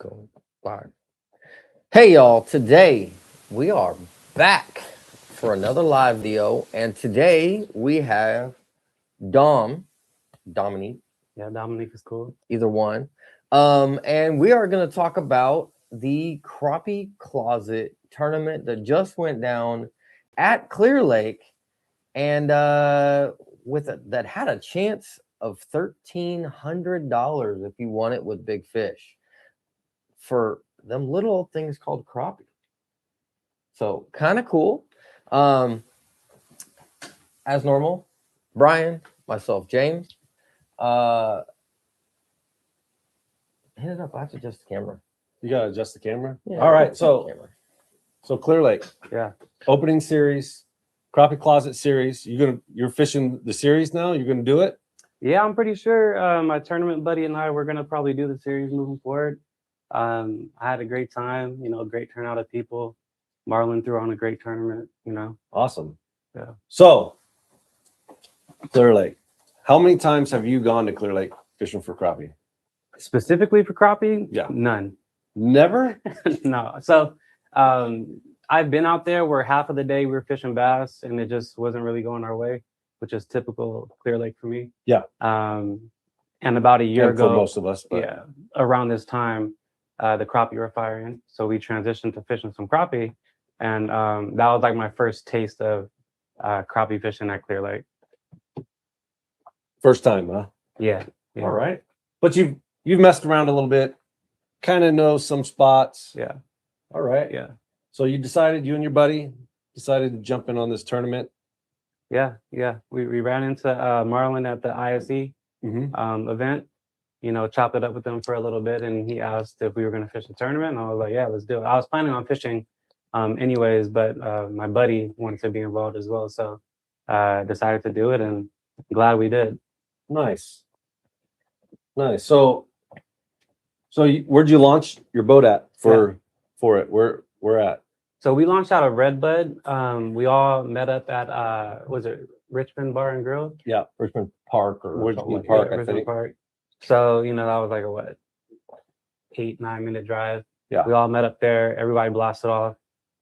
Go live. Hey y'all, today we are back for another live video, and today we have Dominique, Yeah, Dominique is cool. either one. And we are gonna talk about the Crappie Closet tournament that just went down at Clear Lake, and that had a chance of $1,300 if you won it with big fish for them little old things called crappie. So kind of cool. As normal, Brian, myself, James. Hit it up. I have to adjust the camera. You gotta adjust the camera. Yeah, All right, camera. so Clear Lake, Yeah. opening series, Crappie Closet series. You're fishing the series now. You're gonna do it. Yeah, I'm pretty sure my tournament buddy and I were gonna probably do the series moving forward. I had a great time, great turnout of people. Marlon threw on a great tournament, Awesome. Yeah. So Clear Lake, how many times have you gone to Clear Lake fishing for crappie? Specifically for crappie, Yeah. none. Never. No. So I've been out there where half of the day we were fishing bass and it just wasn't really going our way, which is typical Clear Lake for me. Yeah. And about a year And ago, for most of us. But yeah, around this time, the crappie were firing. So we transitioned to fishing some crappie. And that was like my first taste of crappie fishing at Clear Lake. First time, huh? Yeah. All right. But you've messed around a little bit, kind of know some spots. Yeah. All right. Yeah. So you and your buddy decided to jump in on this tournament. Yeah. Yeah. We ran into Marlon at the ISE event, chopped it up with him for a little bit. And he asked if we were going to fish the tournament. And I was like, yeah, let's do it. I was planning on fishing anyways, but my buddy wanted to be involved as well. So decided to do it, and glad we did. Nice. So where'd you launch your boat at for it? Where at? So we launched out of Redbud. We all met up at was it Richmond Bar and Grill? Yeah, Richmond Park or Richmond Park, I Richmond think. Park. So that was like a 8-9 minute drive. Yeah. We all met up there. Everybody blasted off,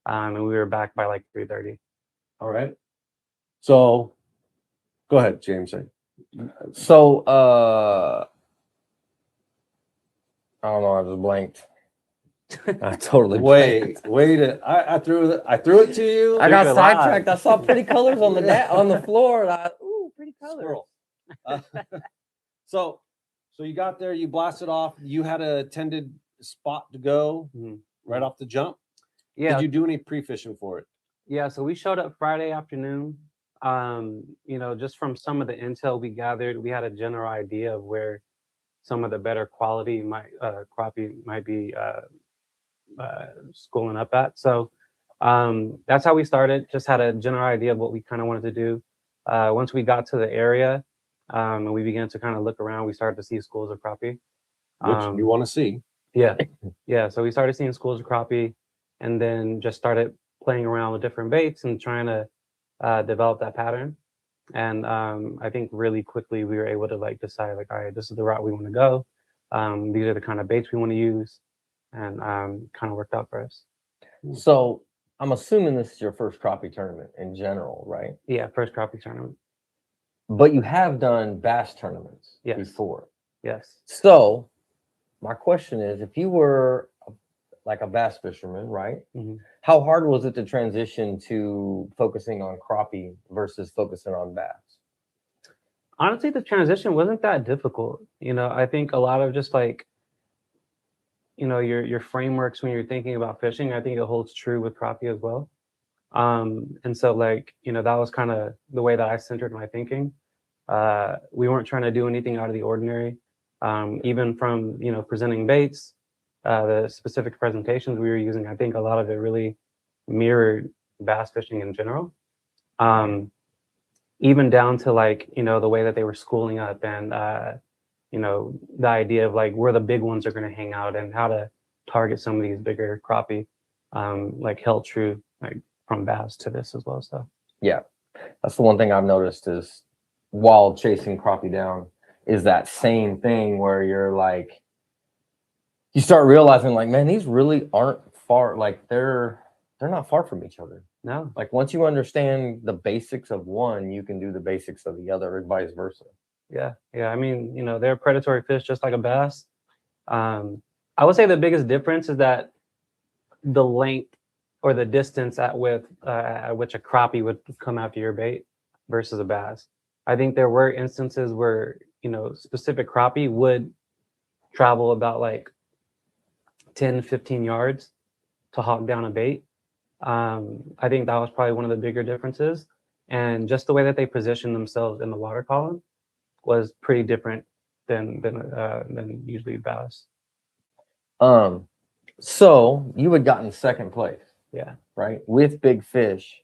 and we were back by like 3:30. All right. So go ahead, James. So I don't know. I just blanked. I totally blanked. wait. I threw it to you. I got You're sidetracked. alive. I saw pretty colors on the floor, and pretty colors. Squirrel. So you got there, you blasted off. You had a tended spot to go right off the jump. Yeah. Did you do any pre-fishing for it? Yeah, so we showed up Friday afternoon. Just from some of the intel we gathered, we had a general idea of where some of the better quality crappie might be schooling up at. So that's how we started. Just had a general idea of what we kind of wanted to do. Once we got to the area and we began to kind of look around, we started to see schools of crappie. Which you want to see. Yeah. Yeah. So we started seeing schools of crappie, and then just started playing around with different baits and trying to develop that pattern. And I think really quickly we were able to decide all right, this is the route we want to go. These are the kind of baits we want to use, and kind of worked out for us. So I'm assuming this is your first crappie tournament in general, right? Yeah, first crappie tournament. But you have done bass tournaments before. Yes. So my question is, if you were like a bass fisherman, right? Mm-hmm. How hard was it to transition to focusing on crappie versus focusing on bass? Honestly, the transition wasn't that difficult. I think a lot of just your frameworks when you're thinking about fishing, I think it holds true with crappie as well. And so that was kind of the way that I centered my thinking. We weren't trying to do anything out of the ordinary. Even from, presenting baits, the specific presentations we were using, I think a lot of it really mirrored bass fishing in general. Even down to the way that they were schooling up, and the idea of where the big ones are going to hang out and how to target some of these bigger crappie, held true from bass to this as well. So yeah, that's the one thing I've noticed is while chasing crappie down is that same thing where you're you start realizing like, man, these really aren't far. Like they're not far from each other. No. Like once you understand the basics of one, you can do the basics of the other, and vice versa. Yeah. Yeah. I mean, they're predatory fish just like a bass. I would say the biggest difference is that the length or the distance at which a crappie would come after your bait versus a bass. I think there were instances where specific crappie would travel about like 10, 15 yards to hawk down a bait. I think that was probably one of the bigger differences, and just the way that they position themselves in the water column was pretty different than usually bass. So you had gotten second place. Yeah. Right. With big fish.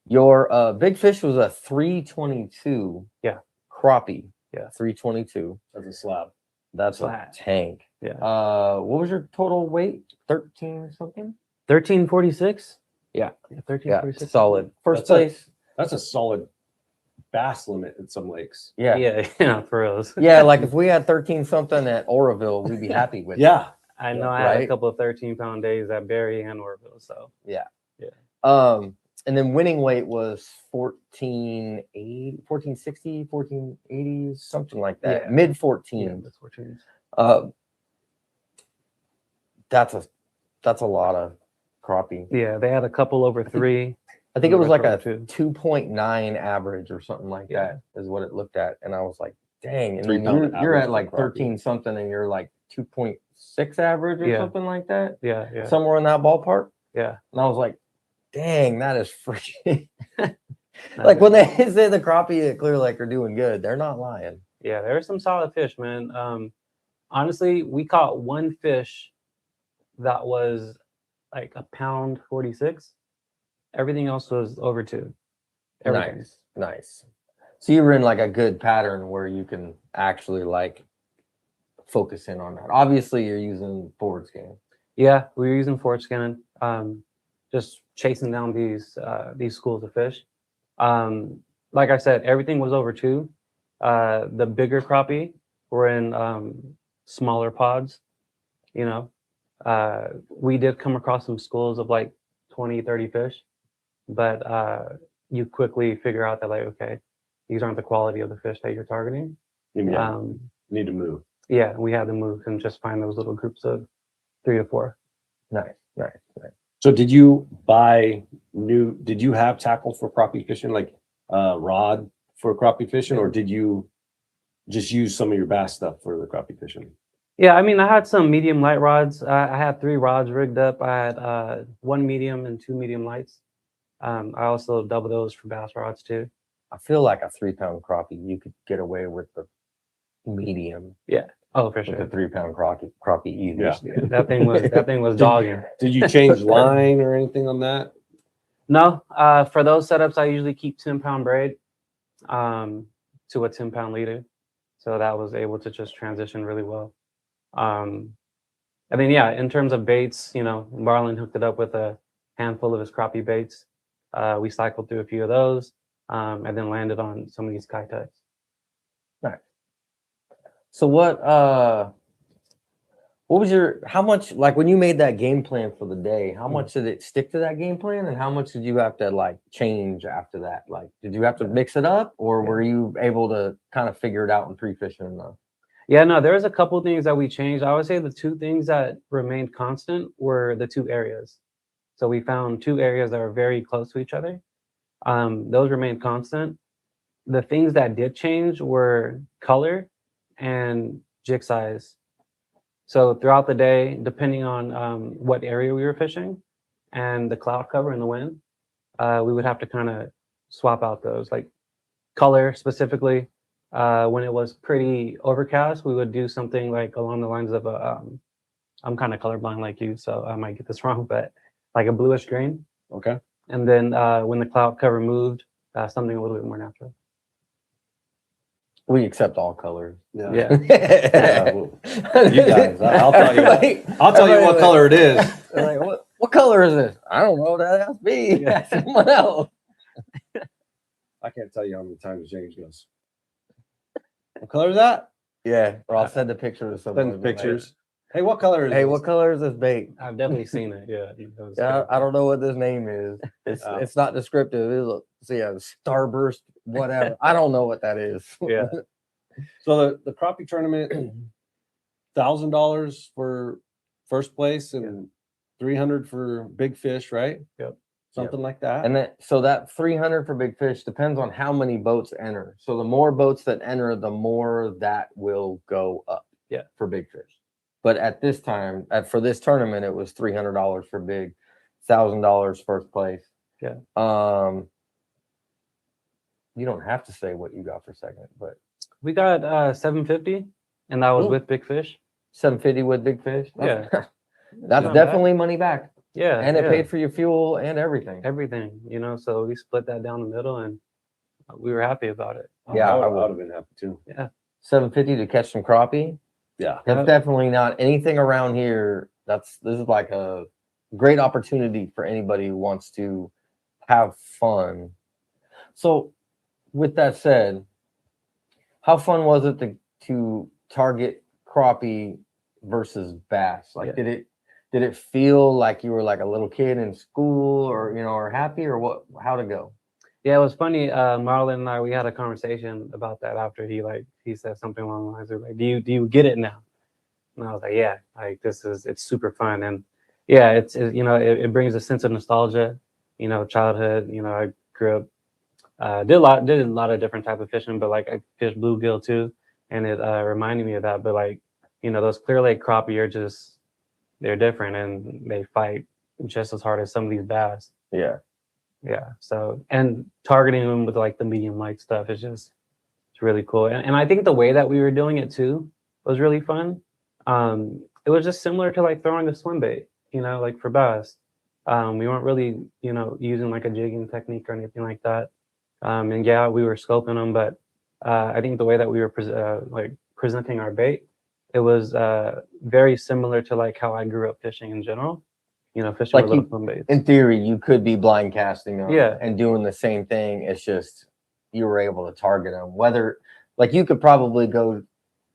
Your big fish was a 322. Yeah. Crappie. Yeah. 322. That's a slab. That's Slab. a tank. Yeah. What was your total weight? 13 something? 1346. Yeah. 1346. Solid. First That's place. That's a solid bass limit in some lakes. Yeah. Yeah, for reals. Yeah, like if we had 13 something at Oroville, we'd be happy with it. Yeah. I know I had Right? a couple of 13-pound days at Barry and Orville, so And then winning weight was 1480, 1460, 1480, something like that. Yeah. Mid yeah, 14. that's 14. That's a lot of crappie. Yeah, they had a couple over 3. I think it was like a Retro, 2.9 average or something like Yeah. that is what it looked at. And I was like, dang. And 3 then pound you're average at like for crappie. 13 something and you're like 2.6 average or Yeah. something like that. Yeah. Somewhere in that ballpark. Yeah. And I was like, dang, that is freaking. Like when they say the crappie at Clear Lake are doing good, they're not lying. Yeah, there were some solid fish, man. Honestly, we caught one fish that was like a pound 46. Everything else was over 2. Everything. Nice. So you were in like a good pattern where you can actually like focus in on that. Obviously, you're using forward scan. Yeah, we were using forward scanning, just chasing down these schools of fish. Like I said, everything was over 2. The bigger crappie were in smaller pods. We did come across some schools of like 20, 30 fish, but you quickly figure out that like, okay, these aren't the quality of the fish that you're targeting. Yeah. Need to move. Yeah, we had to move and just find those little groups of 3 to 4. Nice. So did you have tackle for crappie fishing, like rod for crappie fishing, or did you just use some of your bass stuff for the crappie fishing? Yeah, I mean, I had some medium light rods. I had 3 rods rigged up. I had 1 medium and 2 medium lights. I also double those for bass rods too. I feel like a 3-pound crappie, you could get away with the medium. Oh, for With sure. the 3-pound crappie easy. Yeah. That thing was dogging. Did you change line or anything on that? No, for those setups, I usually keep 10-pound braid to a 10-pound leader, so that was able to just transition really well. And then in terms of baits, Marlon hooked it up with a handful of his crappie baits. We cycled through a few of those, and then landed on some of these kai tais. Nice. So what was how much, like when you made that game plan for the day, how much did it stick to that game plan, and how much did you have to like change after that? Like, did you have to mix it up, or were you able to kind of figure it out in pre-fishing enough? Yeah, no, there was a couple things that we changed. I would say the 2 things that remained constant were the 2 areas. So we found 2 areas that were very close to each other. Those remained constant. The things that did change were color and jig size. So throughout the day, depending on what area we were fishing and the cloud cover and the wind, we would have to kind of swap out those. Like color specifically, when it was pretty overcast, we would do something like along the lines of I'm kind of colorblind like you, so I might get this wrong, but like a bluish green. Okay. And then when the cloud cover moved, something a little bit more natural. We accept all colors. Yeah. Well, you guys, I'll tell you. I'll tell you what color it is. Like, what color is this? I don't know. That has to be someone else. I can't tell you how many times James goes, what color is that? Yeah, or I'll send a picture to someone. Send the pictures. Hey, what color is Hey, this? what color is this bait? I've definitely seen it. Yeah. It was Yeah, crazy. I don't know what this name is. It's not descriptive. It's yeah, starburst, whatever. I don't know what that is. Yeah. So the crappie tournament, $1,000 for first place and 300 for big fish, right? Yep. Something like that. And that 300 for big fish depends on how many boats enter. So the more boats that enter, the more that will go up. Yeah. For big fish. But at this time, for this tournament, it was $300 for big, $1,000 first place. Yeah. You don't have to say what you got for second, but We got 750, and that was Cool. with big fish. 750 with big fish. Yeah. That's Not definitely money back. Yeah. And it yeah. paid for your fuel and everything. everything, so we split that down the middle, and we were happy about it. Yeah, I I would would. have been happy too. Yeah. 750 to catch some crappie. Yeah. That's definitely not anything around here. This is like a great opportunity for anybody who wants to have fun. So with that said, how fun was it to target crappie versus bass? Like, Yeah. did it feel like you were like a little kid in school, or or happy, or what? How to go? Yeah, it was funny. Marlon and I, we had a conversation about that after he said something along the lines of like, do you get it now? And I was like, yeah, like it's super fun, and yeah, it brings a sense of nostalgia, childhood. I grew up, did a lot of different type of fishing, but like I fished bluegill too, and it reminded me of that. But like, those Clear Lake crappie are they're different, and they fight just as hard as some of these bass. Yeah. Yeah. So, and targeting them with like the medium light stuff is it's really cool. And I think the way that we were doing it too was really fun. It was just similar to like throwing a swim bait, like for bass. We weren't really, using like a jigging technique or anything like that. And yeah, we were scoping them, but I think the way that we were presenting our bait, it was very similar to like how I grew up fishing in general. Fishing Like with little swim baits. In theory, you could be blind casting them, Yeah. and doing the same thing. It's just you were able to target them. Whether like you could probably go,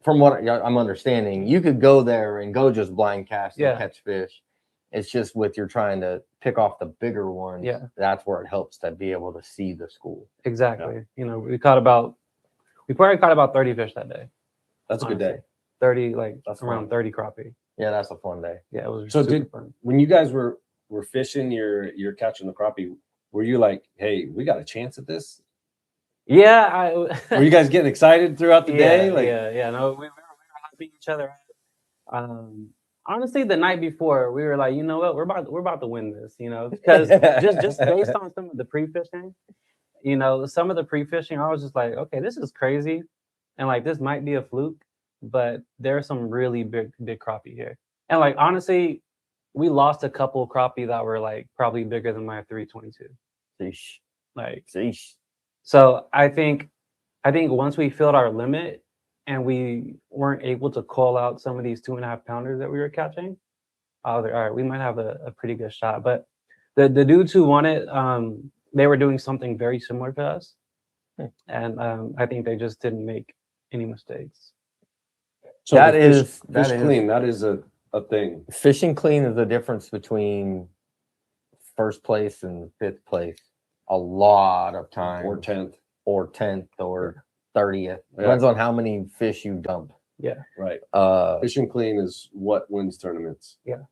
from what I'm understanding, you could go there and go just blind cast and catch fish. It's just with you're trying to pick off the bigger ones. Yeah. That's where it helps to be able to see the school. Exactly. We probably caught about 30 fish that day. That's a good day. 30, like That's around fun. 30 crappie. Yeah, that's a fun day. Yeah, it was So super fun. when you guys were fishing, you're catching the crappie, were you like, hey, we got a chance at this? Yeah, Were you guys getting excited throughout the day? Like, yeah. No, we were helping each other out. Honestly, the night before, we were like, you know what, we're about to win this, because just based on some of the pre-fishing, some of the pre-fishing, I was just like, okay, this is crazy, and like this might be a fluke, but there's some really big crappie here, and like honestly, we lost a couple crappie that were like probably bigger than my 322. Sheesh. Like, Sheesh. so I think once we filled our limit and we weren't able to call out some of these 2.5 pounders that we were catching, I was like, all right, we might have a pretty good shot. But the dudes who won it, they were doing something very similar to us, and I think they just didn't make any mistakes. so That the is clean. That is a thing. Fishing clean is the difference between first place and fifth place. A lot of time, Or 10th. or 10th, or 30th. Depends on how many fish you dump. Yeah. Right. Uh, Fishing clean is what wins tournaments. yeah.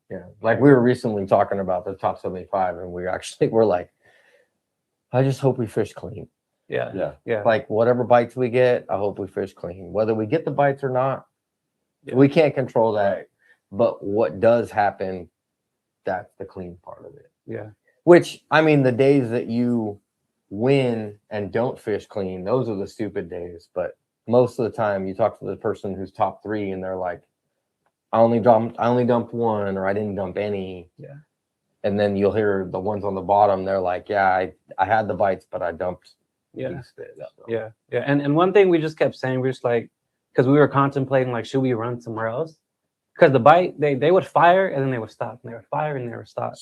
Like we were recently talking about the top 75, and we're like, I just hope we fish clean. Yeah. Like whatever bites we get, I hope we fish clean. Whether we get the bites or not, Yeah. we can't control that. Right. But what does happen, that's the clean part of it. Yeah. Which, I mean, the days that you win and don't fish clean, those are the stupid days. But most of the time, you talk to the person who's top 3, and they're like, I only dumped one, or I didn't dump any. Yeah. And then you'll hear the ones on the bottom. They're like, yeah, I had the bites, but I dumped Yeah. these fish. So. Yeah. And one thing we just kept saying, we're just like, because we were contemplating like, should we run somewhere else? Because the bite, they would fire and then they would stop, and they would fire and they would stop.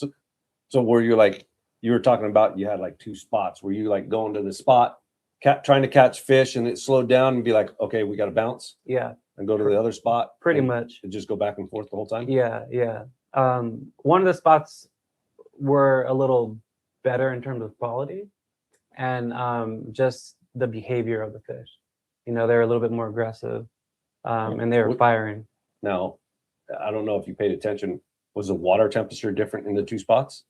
So were you like, you were talking about, you had like 2 spots. Were you like going to the spot trying to catch fish and it slowed down and be like, okay, we got to bounce Yeah, and go to the other spot? pretty and much. just go back and forth the whole time? Yeah, yeah. One of the spots were a little better in terms of quality and just the behavior of the fish. You know, they're a little bit more aggressive, and they were firing. Now, I don't know if you paid attention. Was the water temperature different in the two spots?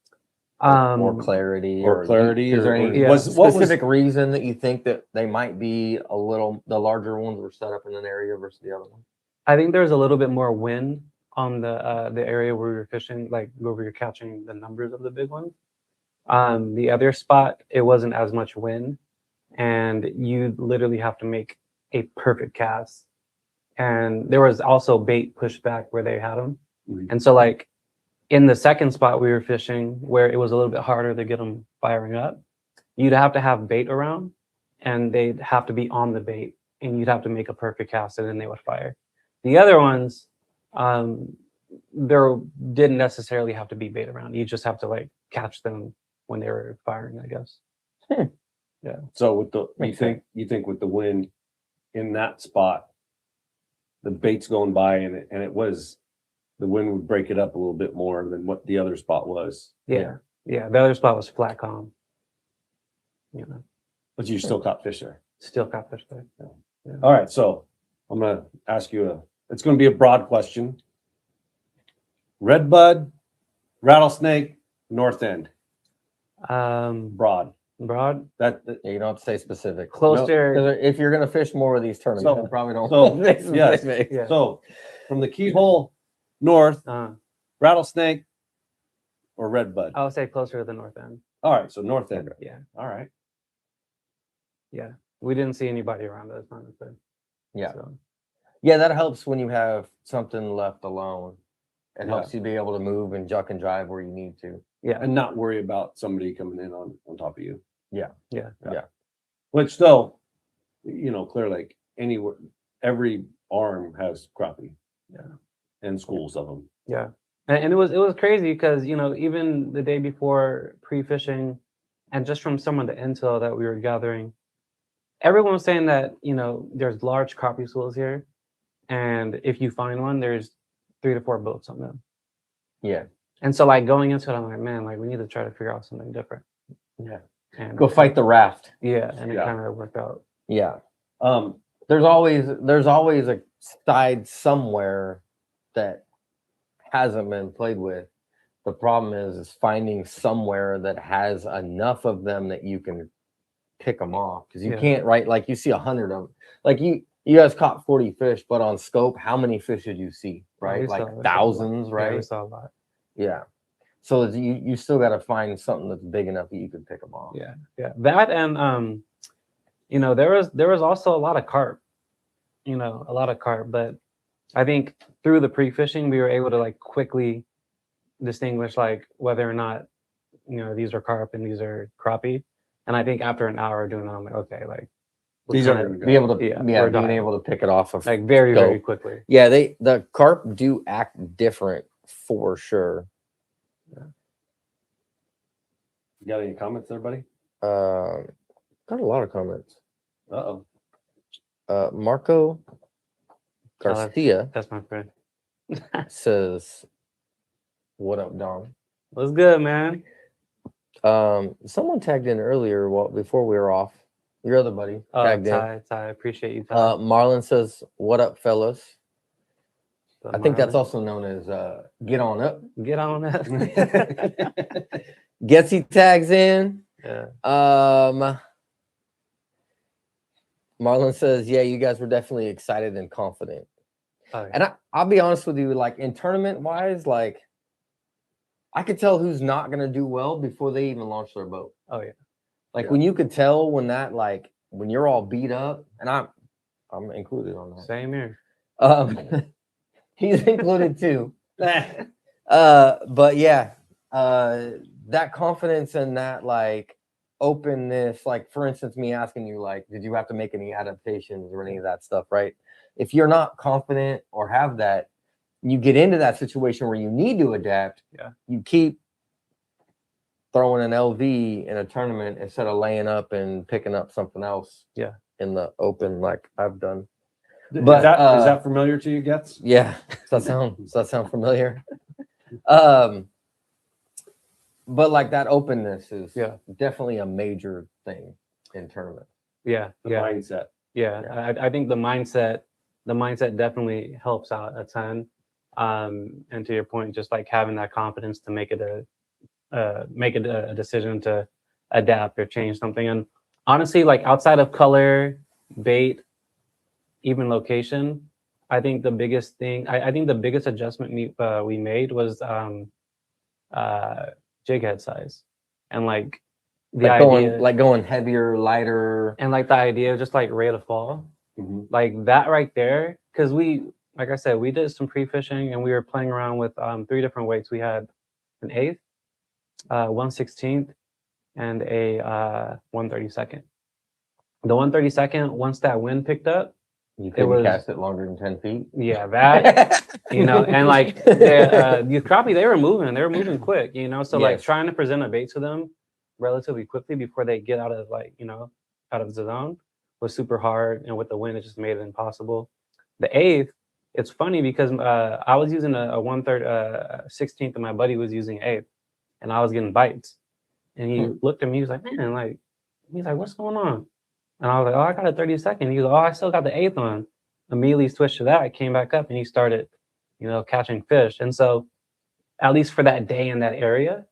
Or clarity, or clarity, Is there or- any Yeah. what was- specific reason that you think that they might be a little? The larger ones were set up in an area versus the other one. I think there's a little bit more wind on the area where we were fishing, like where we were catching the numbers of the big ones. The other spot, it wasn't as much wind, and you literally have to make a perfect cast. And there was also bait pushed back where they had them, and so like in the second spot we were fishing, where it was a little bit harder to get them firing up, you'd have to have bait around, and they'd have to be on the bait, and you'd have to make a perfect cast, and then they would fire. The other ones, there didn't necessarily have to be bait around. You just have to like catch them when they were firing, I guess. So with the Makes you think with the wind in that spot, the bait's going by and it was the wind would break it up a little bit more than what the other spot was. Yeah. The other spot was flat calm. You know, But you still caught fish there. still caught fish there. All right, so I'm gonna ask you it's gonna be a broad question. Redbud, rattlesnake, north end, broad. Broad, That Yeah, you don't have to say specific. closer. 'Cause if you're gonna fish more of these tournaments, So- you probably don't. so, say yes. specific. Yeah. So from the keyhole north, Uh, rattlesnake or redbud. I would say closer to the north end. All right, so north end. Yeah. All right. Yeah. We didn't see anybody around us, honestly. Yeah. So, Yeah, that helps when you have something left alone. It Yeah. helps you be able to move and juck and drive where you need to. yeah. And not worry about somebody coming in on top of you. Yeah. Which still, Clear Lake, anywhere, every arm has crappie. Yeah. And schools of them. Yeah. And it was crazy because, even the day before pre-fishing and just from some of the intel that we were gathering, everyone was saying that, there's large crappie schools here. And if you find one, there's 3 to 4 boats on them. Yeah. And so like going into it, I'm like, man, like we need to try to figure out something different. Yeah. And Go fight the raft. Yeah. And it Yeah. kind of worked out. Yeah. Um, There's always a side somewhere that hasn't been played with. The problem is finding somewhere that has enough of them that you can pick them off, because you Yeah. can't, right? Like you see 100 of them. Like you guys caught 40 fish, but on scope, how many fish did you see? Right, we like saw a lot. thousands, Yeah, right? we saw a lot. Yeah. So you still got to find something that's big enough that you can pick them off. Yeah. Yeah. That and there was also a lot of carp. But I think through the pre-fishing we were able to like quickly distinguish like whether or not these are carp and these are crappie. And I think after an hour doing that, I'm like, okay, like these we're are kinda- gonna go. Be able to, Yeah, yeah, we're being done. able to pick it off of like very, Go. very quickly. Yeah, the carp do act different for sure. You got any comments there, buddy? Got a lot of comments. Uh-oh. Marco Oh, Garcia That's my friend. says, "What up, Dom?" What's good, man? Someone tagged in earlier, before we were off. Your other buddy tagged in. Ty, I appreciate you. Ty. Marlon says, "What up, fellas?" So, I think that's Marlon, also known as "Get on up." get on that. Getsy tags in. Yeah. Marlon says, "Yeah, you guys were definitely excited and confident." Oh, yeah. And I'll be honest with you, like in tournament wise, like I could tell who's not gonna do well before they even launch their boat. Oh, yeah. Like Yeah. when you could tell when when you're all beat up, and I'm included on that. Same here. He's included too. But yeah, that confidence and that like openness, like for instance, me asking you, like, did you have to make any adaptations or any of that stuff, right? If you're not confident or have that, you get into that situation where you need to adapt. Yeah. You keep throwing an LV in a tournament instead of laying up and picking up something else. Yeah. In the open, like I've done. But is that familiar to you, Getz? Yeah. Does that sound familiar? But like that openness is definitely a major thing in tournaments. Yeah. The mindset. Yeah. I think the mindset definitely helps out a ton. And to your point, just like having that confidence to make it a decision to adapt or change something. And honestly, like outside of color, bait, even location, I think the biggest thing, I think the biggest adjustment we made was jig head size, and like the idea, going heavier, lighter, and like the idea of just like rate of fall, like that right there. Because like I said, we did some pre-fishing and we were playing around with 3 different weights. We had an 1/8, 1/16, and a 1/32. The 1/32, once that wind picked up, you couldn't cast it longer than 10 feet. Yeah, that and like the crappie, they were moving quick, so like trying to present a bait to them relatively quickly before they get out of out of the zone was super hard, and with the wind it just made it impossible. The 1/8, it's funny because I was using a 1/16 and my buddy was using 1/8, and I was getting bites, and he looked at me, he was like, man, he's like, what's going on? And I was like, oh, I got a 32nd. He goes, oh, I still got the 1/8 on. Immediately switched to that. I came back up and he started, catching fish. And so, at least for that day in that area,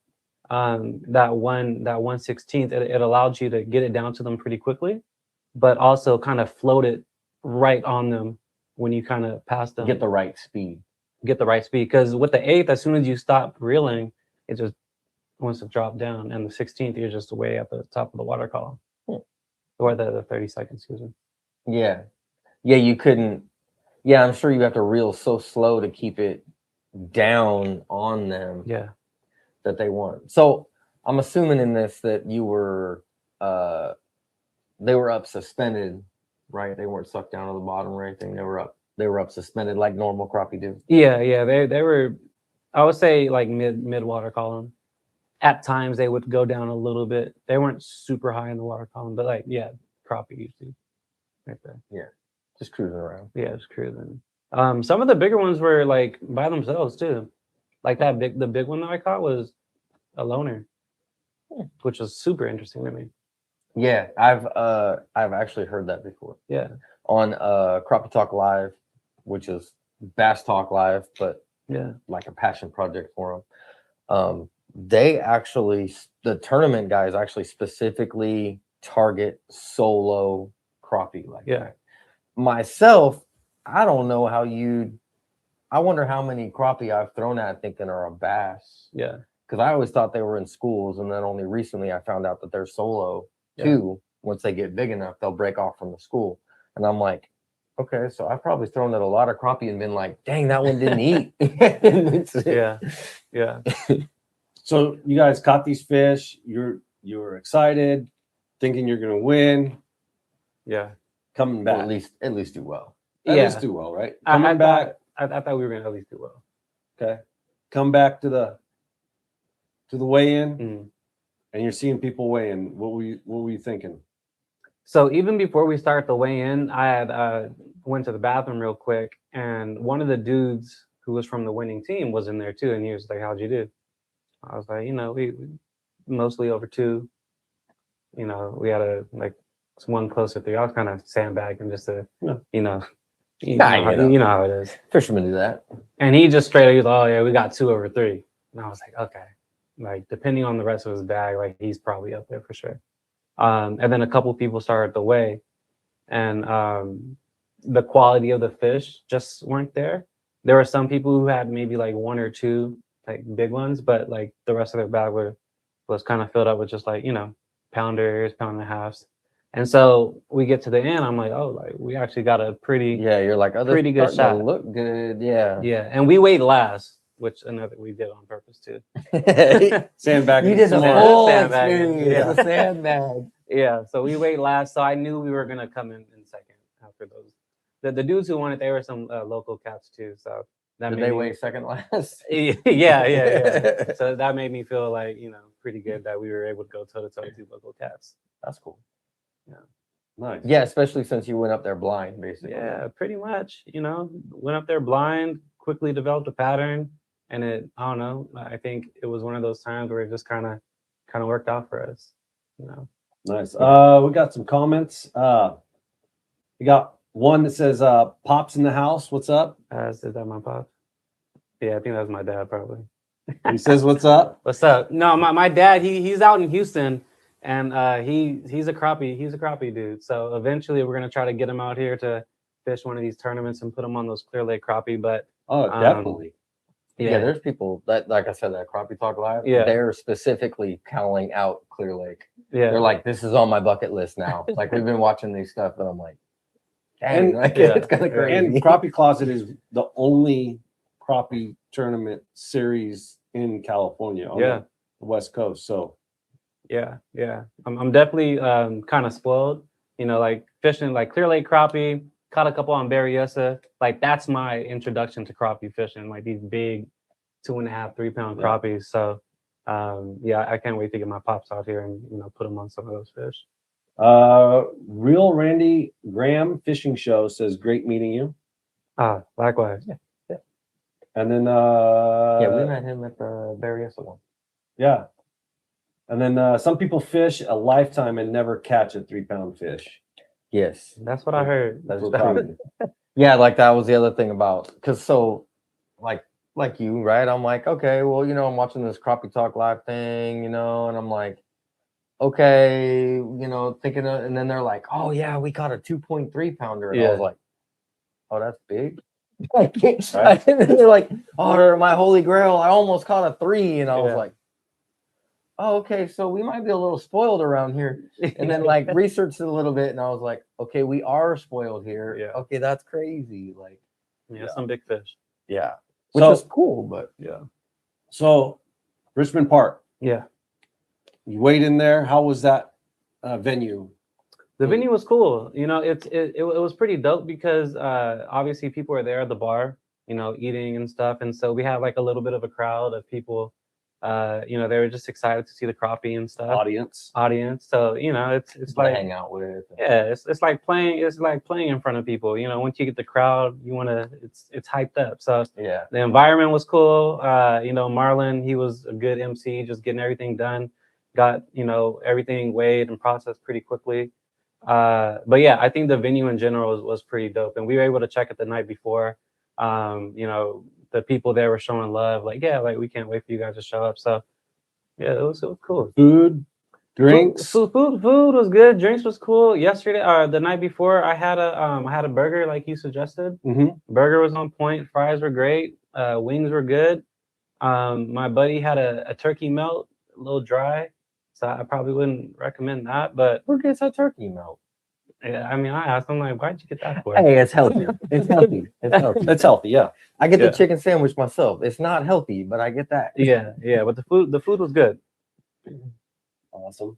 that 1/16, it allowed you to get it down to them pretty quickly, but also kind of float it right on them when you kind of pass them. Get the right speed. Because with the 1/8, as soon as you stop reeling, it just wants to drop down. And the 16th, you're just way at the top of the water column. Or the 32nd, excuse me. Yeah. Yeah, you couldn't. Yeah, I'm sure you have to reel so slow to keep it down on them. Yeah. That they want. So I'm assuming in this that you were they were up suspended, right? They weren't sucked down to the bottom or anything. They were up suspended like normal crappie do. Yeah. They were, I would say, like mid water column. At times they would go down a little bit. They weren't super high in the water column, but crappie usually right there. Yeah, just cruising around. Yeah, just cruising. Some of the bigger ones were like by themselves too. Like the big one that I caught was a loner, which was super interesting to me. Yeah, I've actually heard that before. Yeah, on Crappie Talk Live, which is Bass Talk Live, but like a passion project for them. The tournament guys actually specifically target solo crappie like that. Myself, I don't know I wonder how many crappie I've thrown at thinking are a bass. Yeah. Because I always thought they were in schools, and then only recently I found out that they're solo too. Once they get big enough, they'll break off from the school. And I'm like, okay, so I've probably thrown at a lot of crappie and been like, dang, that one didn't eat. Yeah. So you guys caught these fish. You're excited, thinking you're gonna win. Yeah. Coming back. Well, at least do well. At least do well, right? Coming back. I thought we were gonna at least do well. Okay. Come back to the weigh-in, and you're seeing people weigh in. What were you thinking? So even before we start the weigh-in, I had went to the bathroom real quick, and one of the dudes who was from the winning team was in there too, and he was like, "How'd you do?" I was like, we mostly over 2. We had one closer 3. I was kind of sandbagging just to, you know how it is. Fishermen do that. And he just straight up, he was like, oh yeah, we got 2 over 3. And I was like, okay. Like depending on the rest of his bag, like he's probably up there for sure. And then a couple people started to weigh, and the quality of the fish just weren't there. There were some people who had maybe like 1 or 2 like big ones, but like the rest of their bag was kind of filled up with just like, pounders, pound and a halves. And so we get to the end, I'm like, oh, like we actually got a pretty you're like, pretty good shot. Look good, yeah. And we weighed last, which another we did on purpose too. Sandbag. You did the whole sandbag. experience. The sandbag. Yeah, so we weighed last, so I knew we were gonna come in second after those. The dudes who won it, they were some local cats too. So that Did made they me, weigh second last? yeah. So that made me feel like, pretty good that we were able to go toe to toe with two local cats. That's cool. Nice. Yeah, especially since you went up there blind, basically. Yeah, pretty much. Went up there blind, quickly developed a pattern, and I don't know. I think it was one of those times where it just kind of worked out for us. Nice. We got some comments. We got one that says, "Pops in the house. What's up?" Is that my pop? Yeah, I think that was my dad probably. He says, "What's up?" What's up? No, my dad. He's out in Houston, and he's a crappie dude. So eventually we're gonna try to get him out here to fish one of these tournaments and put him on those Clear Lake crappie. But Oh, definitely. Yeah, there's people that, like I said, that Crappie Talk Live, Yeah. they're specifically calling out Clear Lake. Yeah, They're like, this is on my bucket list now. Like, we've been watching these stuff, but I'm like, dang, And- like, yeah, it's kind of yeah. crazy. And Crappie Closet is the only crappie tournament series in California on Yeah. the West Coast. So yeah. I'm definitely kind of spoiled. Like fishing like Clear Lake crappie. Caught a couple on Berryessa. Like that's my introduction to crappie fishing. Like these big 2.5, 3 pound Yeah. crappies. So I can't wait to get my pops out here and put them on some of those fish. Real Randy Graham Fishing Show says, "Great meeting you." Likewise. And then Yeah, we met him at the Berryessa one. yeah. And then some people fish a lifetime and never catch a 3-pound fish. That's what I heard. That's For true. crappie. Yeah, like that was the other thing about, because so like you, right? I'm like, okay, well, I'm watching this Crappie Talk Live thing, and I'm like, okay, thinking of, and then they're like, oh yeah, we caught a 2.3 pounder, and I was Yeah. like, oh, that's big. And they're like, oh, my holy grail, I almost caught a 3, and I was Yeah. like, oh, okay, so we might be a little spoiled around here. And then like researched it a little bit, and I was like, okay, we are spoiled here. Yeah. Okay, that's crazy. Like, some big fish. yeah, which So- is cool, but Yeah. So Richmond Park, Yeah. you weighed in there. How was that venue? The venue was cool. It was pretty dope because obviously people were there at the bar, eating and stuff. And so we had like a little bit of a crowd of people. They were just excited to see the crappie and stuff. Audience. So, it's to like hang out with. yeah, it's like playing in front of people. Once you get the crowd, it's hyped up. So Yeah. the environment was cool. Marlon, he was a good MC, just getting everything done. Got, everything weighed and processed pretty quickly. But yeah, I think the venue in general was pretty dope. And we were able to check it the night before. The people there were showing love, like, yeah, like we can't wait for you guys to show up. So yeah, it was cool. Food, drinks. Food was good. Drinks was cool. Yesterday, the night before, I had a burger like you suggested. Mhm. Burger was on point. Fries were great. Wings were good. My buddy had a turkey melt, a little dry, so I probably wouldn't recommend that. But Who gets a turkey melt? yeah, I mean, I asked him like, why'd you get that for? Hey, it's healthy. It's healthy. It's healthy. That's healthy, yeah. I get Yeah. the chicken sandwich myself. It's not healthy, but I get that. Yeah, but the food was good. Awesome.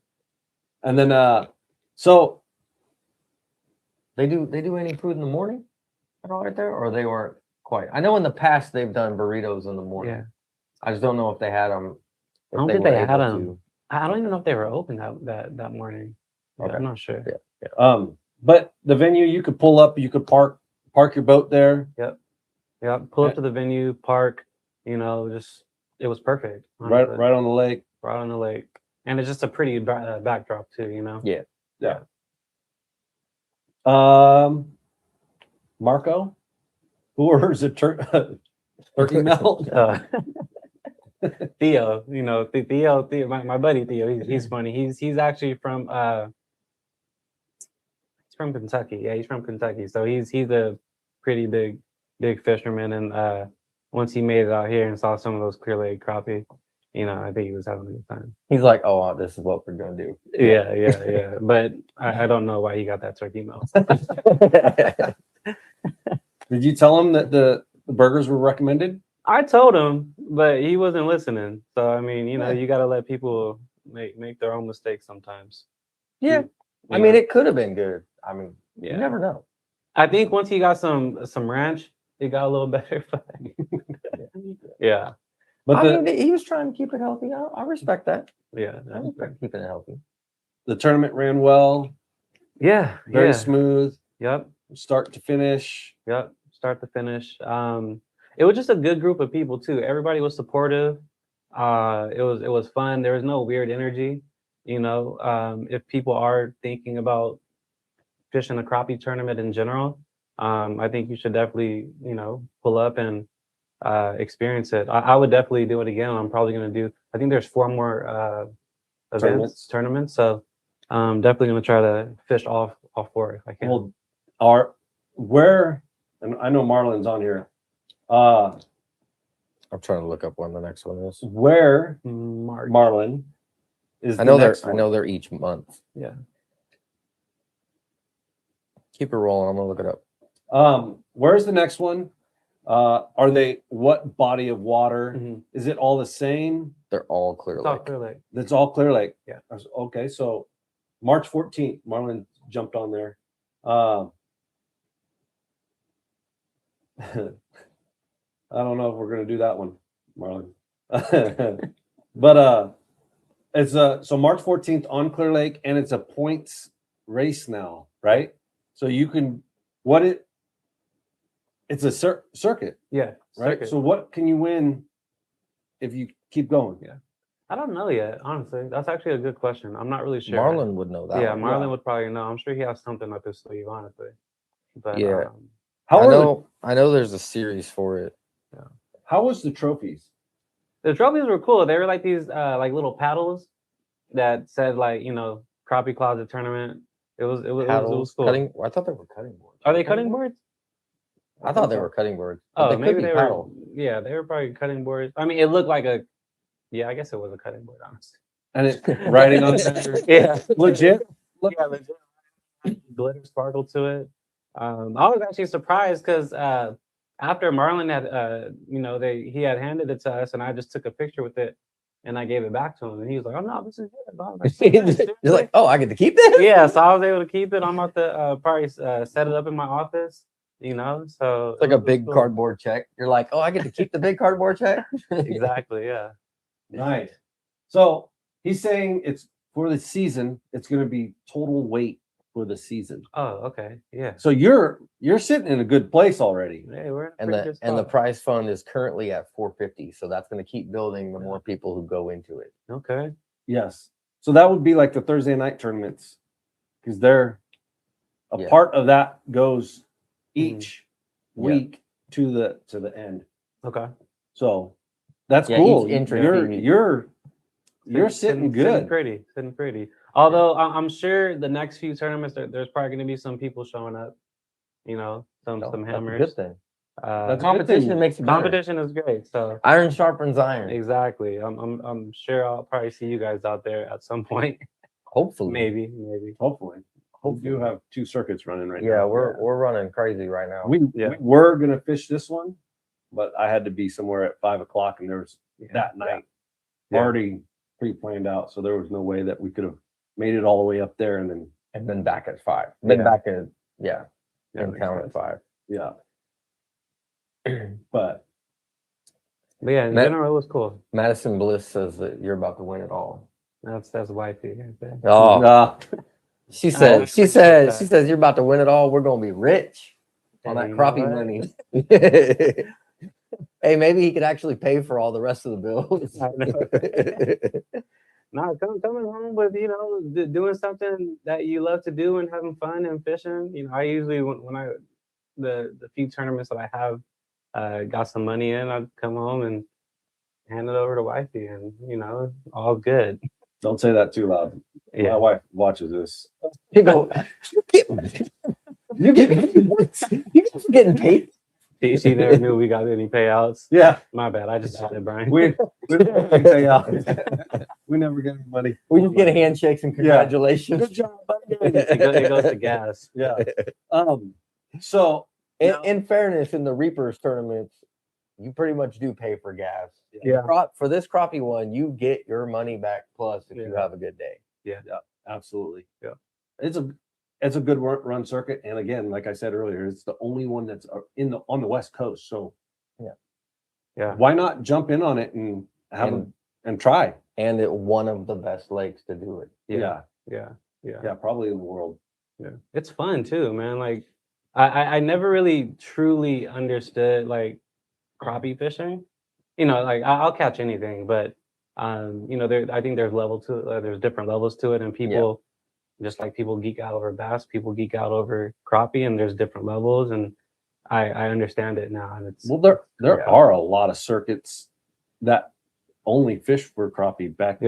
And then so They do any food in the morning at all right there, or they weren't quite. I know in the past they've done burritos in the morning. Yeah, I just don't know if they had them. I don't think they had them. I don't even know if they were open that morning. Yeah, Okay. I'm not sure. Yeah. but the venue, you could pull up, you could park your boat there. Yeah, pull up to the venue, park. Just it was perfect. Right honestly. on the lake. Right on the lake, and it's just a pretty backdrop too. Yeah. Marco, who orders a turkey melt? Theo, Theo, my buddy Theo. He's funny. He's actually from he's from Kentucky. Yeah, he's from Kentucky. So he's a pretty big fisherman. And once he made it out here and saw some of those Clear Lake crappie, I think he was having a good time. He's like, oh, this is what we're gonna do. Yeah. But I don't know why he got that turkey melt. Did you tell him that the burgers were recommended? I told him, but he wasn't listening. So I mean, you got to let people make their own mistakes sometimes. Yeah. I mean, it could have been good. I mean, Yeah. you never know. I think once he got some ranch, it got a little better, but yeah, But I mean, he was trying to keep it healthy. I respect that. yeah, I respect keeping it healthy. the tournament ran well, yeah, very smooth, Yep, start to finish. yep. Start to finish. It was just a good group of people too. Everybody was supportive. It was fun. There was no weird energy. You know, if people are thinking about fishing a crappie tournament in general, I think you should definitely, pull up and experience it. I would definitely do it again. I'm probably going to do. I think there's 4 more tournaments. So definitely going to try to fish all 4 if I can. Well, and I know Marlon's on here. I'm trying to look up when the next one is. Where March. Marlon is I know the next I one? know they're each month. Yeah. Keep it rolling. I'm gonna look it up. Where's the next one? Are they what body of water? Mhm. Is it all the same? They're all Clear It's all Lake. Clear Lake. That's all Clear Lake. Yeah. Okay, so March 14th, Marlon jumped on there. I don't know if we're gonna do that one, Marlon. But it's so March 14th on Clear Lake, and it's a points race now, right? So you can it's a circuit, Yeah. right? Circuit. So what can you win if you keep going? Yeah. I don't know yet, honestly. That's actually a good question. I'm not really sure. Marlon would know that. Yeah, one. Marlon would probably know. I'm sure he has something up his sleeve, honestly. But Yeah. How I know there's a series for it. how was the trophies? the trophies were cool. They were like these like little paddles that said like, crappie closet tournament. It was Paddles, cool. cutting. I thought they were cutting boards. Are they cutting boards? I thought they were cutting boards. But Oh, they maybe could be they paddle. were. Yeah, they were probably cutting boards. I mean, it looked like I guess it was a cutting board, honestly. And it riding on center. Yeah, Legit. yeah, legit. Glitter sparkle to it. I was actually surprised because after Marlon had, he had handed it to us, and I just took a picture with it, and I gave it back to him, and he was like, "Oh no, this is good." I was like, You're like, oh, I get to keep this? yeah, so I was able to keep it. I'm about to probably set it up in my office. So It's like a big cool. cardboard check. You're like, oh, I get to keep the big cardboard check? Exactly. Yeah. Nice. So he's saying it's for the season, it's gonna be total weight for the season. Oh, okay. Yeah. So you're sitting in a good place already. Hey, we're in a And pretty good the spot. prize fund is currently at 450. So that's going to keep building the more people who go into it. Okay. Yes. So that would be like the Thursday night tournaments, because they're a Yeah. part of that goes each Yeah. week to the end. Okay. So that's Yeah, cool. each entry You're sitting good. Sitting pretty. Although I'm sure the next few tournaments there's probably going to be some people showing up. Some So that's a hammers. good thing. That's a good Competition thing. makes it better. Competition is great. So Iron sharpens iron. exactly. I'm sure I'll probably see you guys out there at some point. Hopefully. Maybe. Hopefully. We do have 2 circuits running right now. Yeah, we're running crazy right now. We were gonna fish this one, but I had to be somewhere at 5 o'clock, and there was that night already pre-planned out, so there was no way that we could have made it all the way up there and then back at 5. Then Yeah. back in makes town at sense. 5. yeah. But But yeah, in Matt- general, it was cool. Madison Bliss says that you're about to win it all. That's wifey. Right there. Oh, she I says you're about to win it all. We're gonna be rich on Hey, that you know crappie what? money. Hey, maybe he could actually pay for all the rest of the bills. I know. No, coming home with doing something that you love to do and having fun and fishing. I usually when I the few tournaments that I have got some money in, I'd come home and hand it over to wifey, and all good. don't say that too loud. My Yeah, wife watches this. You go, you're getting paid. she never knew we got any payouts. Yeah, My bad. I just said it, Brian. we never pay out. We never get any money. We just get handshakes and congratulations. Good job, buddy. it goes to gas. Yeah. So In fairness, in the Reapers tournaments, you pretty much do pay for gas. Yeah. For this crappie one, you get your money back plus if you have a good day. absolutely. Yeah. It's it's a good run circuit. And again, like I said earlier, it's the only one that's on the West Coast. So Yeah. why not jump in on it and and try? And one of the best lakes to do it. Yeah. Probably in the world. Yeah. It's fun too, man. Like I never really truly understood like crappie fishing. You know, like I'll catch anything, but I think there's different levels to it, and people just like people geek out over bass, people geek out over crappie, and there's different levels, and I understand it now, and it's Well, there are a lot of circuits that only fish for crappie back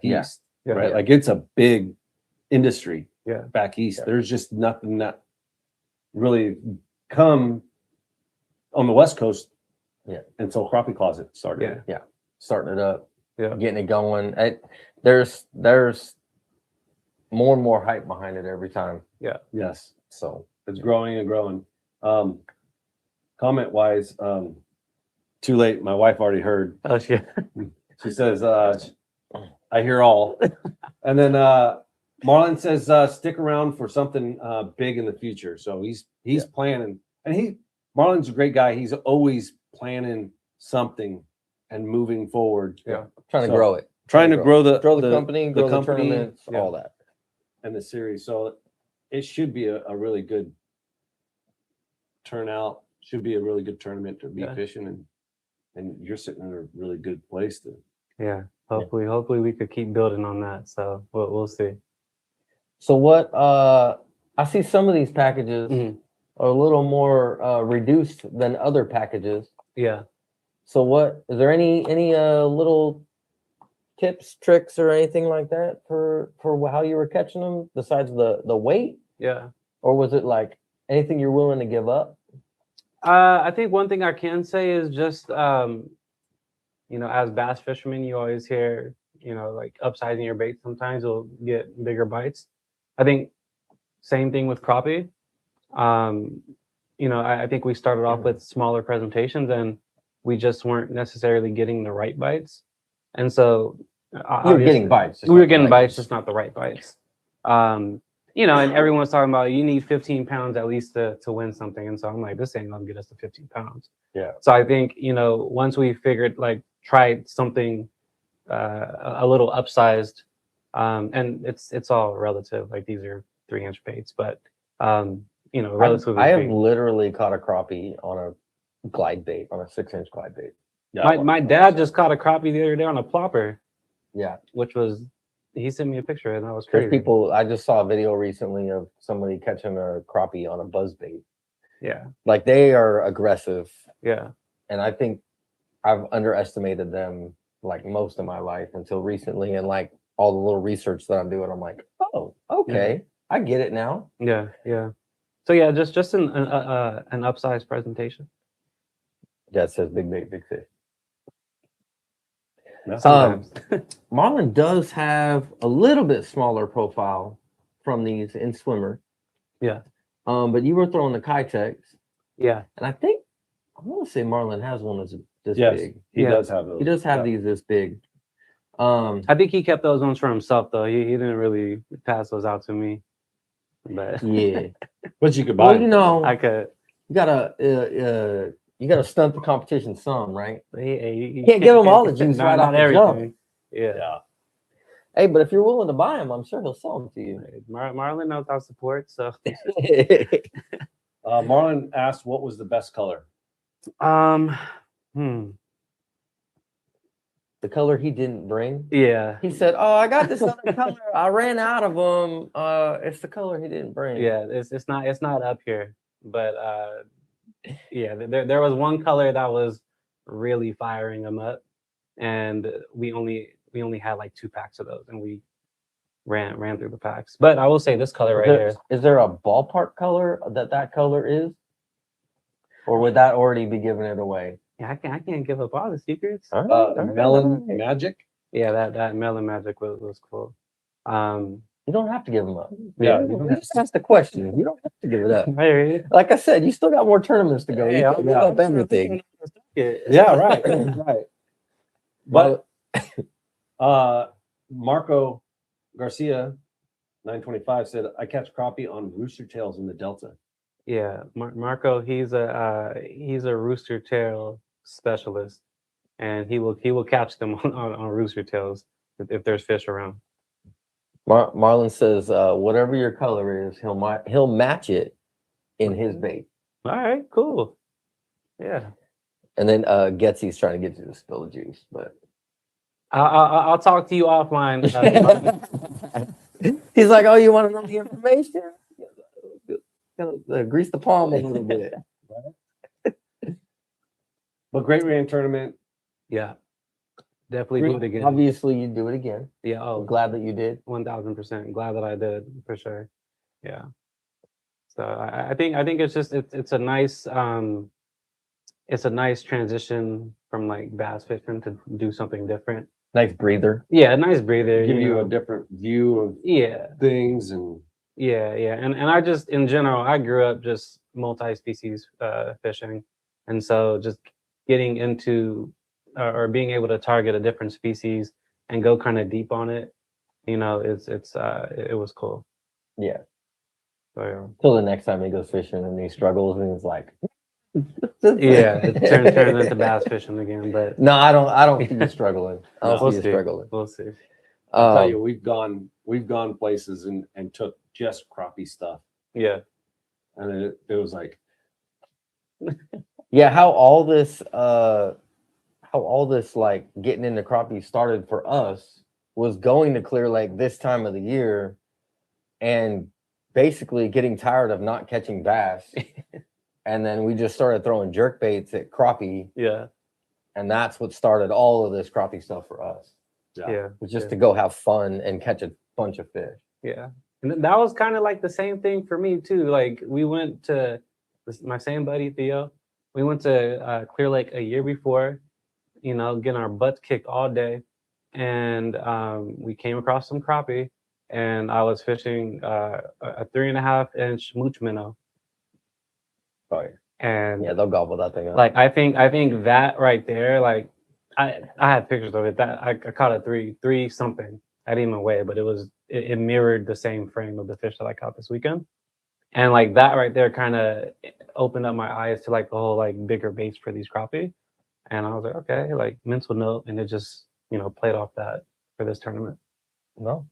east, right? Like it's a big industry back east. There's just nothing that really come on the West Coast until Crappie Closet started. Starting it up, getting it going. There's more and more hype behind it every time. Yes. So it's growing and growing. Comment wise, too late. My wife already heard. oh shit. She says, I hear all. And then Marlon says, stick around for something big in the future. So he's planning, and Marlon's a great guy. He's always planning something and moving forward. trying to grow it. Trying to grow the company, grow the tournaments, all that. And the series. So it should be a really good turnout. Should be a really good tournament to be fishing, and you're sitting in a really good place to. Hopefully we could keep building on that. So we'll see. So what I see some of these packages are a little more reduced than other packages. Yeah. So what is there any little tips, tricks, or anything like that for how you were catching them besides the weight? Yeah. Or was it like anything you're willing to give up? I think one thing I can say is just as bass fishermen, you always hear, like upsizing your bait. Sometimes you'll get bigger bites. I think same thing with crappie. I think we started off with smaller presentations, and we just weren't necessarily getting the right bites. And so we were getting bites. We were getting bites, just not the right bites. And everyone's talking about you need 15 pounds at least to win something. And so I'm like, this ain't gonna get us to 15 pounds. Yeah. So I think, once we figured tried something a little upsized, and it's all relative, like these are 3-inch baits, but relatively. I have literally caught a crappie on a glide bait, on a 6-inch glide bait. Yeah, my dad just caught a crappie the other day on a plopper. Yeah. Which was, he sent me a picture and that was crazy. I just saw a video recently of somebody catching a crappie on a buzz bait. Yeah. Like they are aggressive. Yeah. And I think I've underestimated them like most of my life until recently. And like all the little research that I'm doing, I'm like, oh, okay. I get it now. Yeah. Yeah. So yeah, just an upsized presentation. Yeah, it says big bait, big fish. Marlon does have a little bit smaller profile from these in swimmer. Yeah. But you were throwing the Kitex. Yeah. And I want to say Marlon has one that's this big. He does have those. He does have these this big. I think he kept those ones for himself though. He didn't really pass those out to me. But yeah. But you could buy them. I could. You gotta stunt the competition some, right? You can't give him all the juice right off the jump. Yeah. Hey, but if you're willing to buy them, I'm sure he'll sell them to you. Marlon knows how to support, so. Marlon asked, "What was the best color?" The color he didn't bring. Yeah. He said, "Oh, I got this other color. I ran out of them. It's the color he didn't bring." Yeah, it's not up here, but yeah, there was one color that was really firing them up, and we only had like 2 packs of those, and we ran through the packs. But I will say this color right here. Is there a ballpark color that color is, or would that already be giving it away? Yeah, I can't give up all the secrets. Melon Magic. Yeah, that Melon Magic was cool. You don't have to give them up. Yeah, just ask the question. You don't have to give it up. Hey. Like I said, you still got more tournaments to go. You can give up everything. Yeah, right. But Marco Garcia 925 said, I catch crappie on rooster tails in the Delta. Yeah, Marco, he's a rooster tail specialist, and he will catch them on rooster tails if there's fish around. Marlon says, whatever your color is, he'll match it in his bait. All right, cool. Yeah, And then Getsy's trying to get you to spill the juice, but I'll talk to you offline. he's like, "Oh, you want to know the information? Grease the palm a little bit." But great rain tournament. Yeah, definitely do it again. Obviously, you do it again. Yeah, I'm glad that you did. 1000%. Glad that I did for sure. Yeah. So I think it's just it's a nice transition from like bass fishing to do something different. Nice breather. Yeah, a nice breather. Give you know. a different view of Yeah. things and Yeah. And I just in general I grew up just multi-species fishing, and so just getting into or being able to target a different species and go kind of deep on it, you know, it was cool. Yeah. So, yeah. Till the next time he goes fishing and he struggles and he's like, yeah, it turns into bass fishing again. But no, I don't see you struggling. I don't we'll see you see. struggling. We'll see. I'll tell you, we've gone places and took just crappie stuff. Yeah. And it was like, yeah, how all this like getting into crappie started for us was going to Clear Lake this time of the year and basically getting tired of not catching bass. And then we just started throwing jerk baits at crappie. Yeah. And that's what started all of this crappie stuff for us. Yeah. Was just to go have fun and catch a bunch of fish. Yeah. And that was kind of like the same thing for me too. Like we went to my same buddy Theo. We went to Clear Lake a year before, you know, getting our butts kicked all day, and we came across some crappie, and I was fishing a 3.5-inch mooch minnow. Oh yeah. And yeah, they'll gobble that thing up. Like I think that right there, like I had pictures of it. That I caught a three something. I didn't even weigh it, but it mirrored the same frame of the fish that I caught this weekend. And like that right there kind of opened up my eyes to like the whole like bigger baits for these crappie. And I was like, okay, like mental note, and it just, you know, played off that for this tournament. No.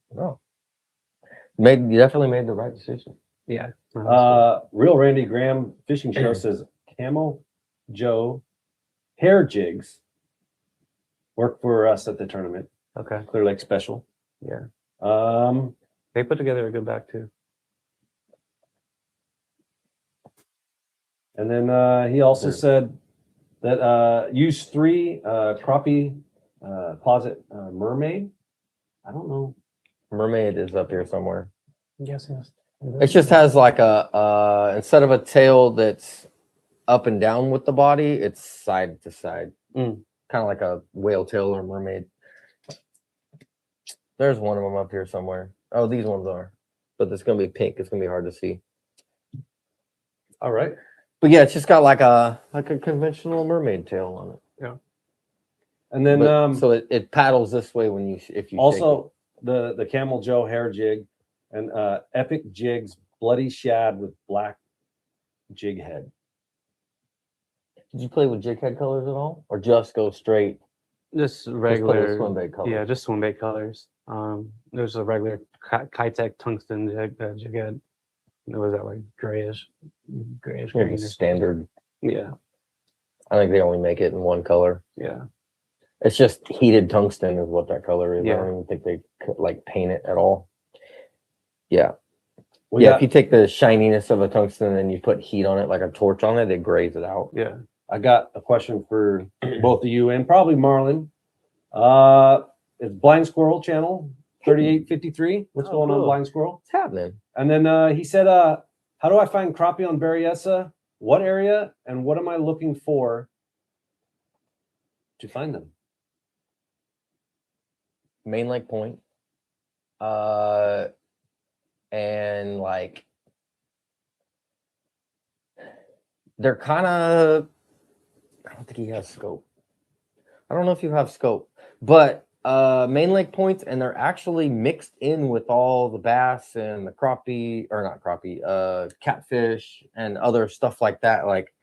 You definitely made the right decision. Yeah. Real Randy Graham Fishing Show says Camel Joe hair jigs work for us at the tournament. Okay. Clear Lake Special. Yeah. They put together a good bag too. And then he also said that use 3 crappie closet mermaid. I don't know. Mermaid is up here somewhere. Yes. It just has like a instead of a tail that's up and down with the body, it's side to side. Kind of like a whale tail or mermaid. There's one of them up here somewhere. Oh, these ones are. But it's going to be pink. It's going to be hard to see. All right. But yeah, it's just got like a conventional mermaid tail on it. Yeah. And then so it paddles this way when if you also the Camel Joe hair jig and Epic Jigs Bloody Shad with black jig head. Did you play with jig head colors at all, or just go straight? Just regular swim bait colors. Yeah, just swim bait colors. There's a regular Kitech tungsten jig head. It was that like grayish green. Standard. Yeah. I think they only make it in one color. Yeah. It's just heated tungsten is what that color is. Yeah. I don't even think they like paint it at all. Yeah. Well, yeah, if you take the shininess of a tungsten and you put heat on it, like a torch on it, they graze it out. Yeah. I got a question for both of you and probably Marlon. It's Blind Squirrel channel 3853. What's going on, Blind Squirrel? What's happening? And then he said, how do I find crappie on Berryessa? What area and what am I looking for to find them? Main Lake Point. And like they're kind of, I don't think he has scope. I don't know if you have scope, but main lake points, and they're actually mixed in with all the bass and the crappie, or not crappie, catfish and other stuff like that. Like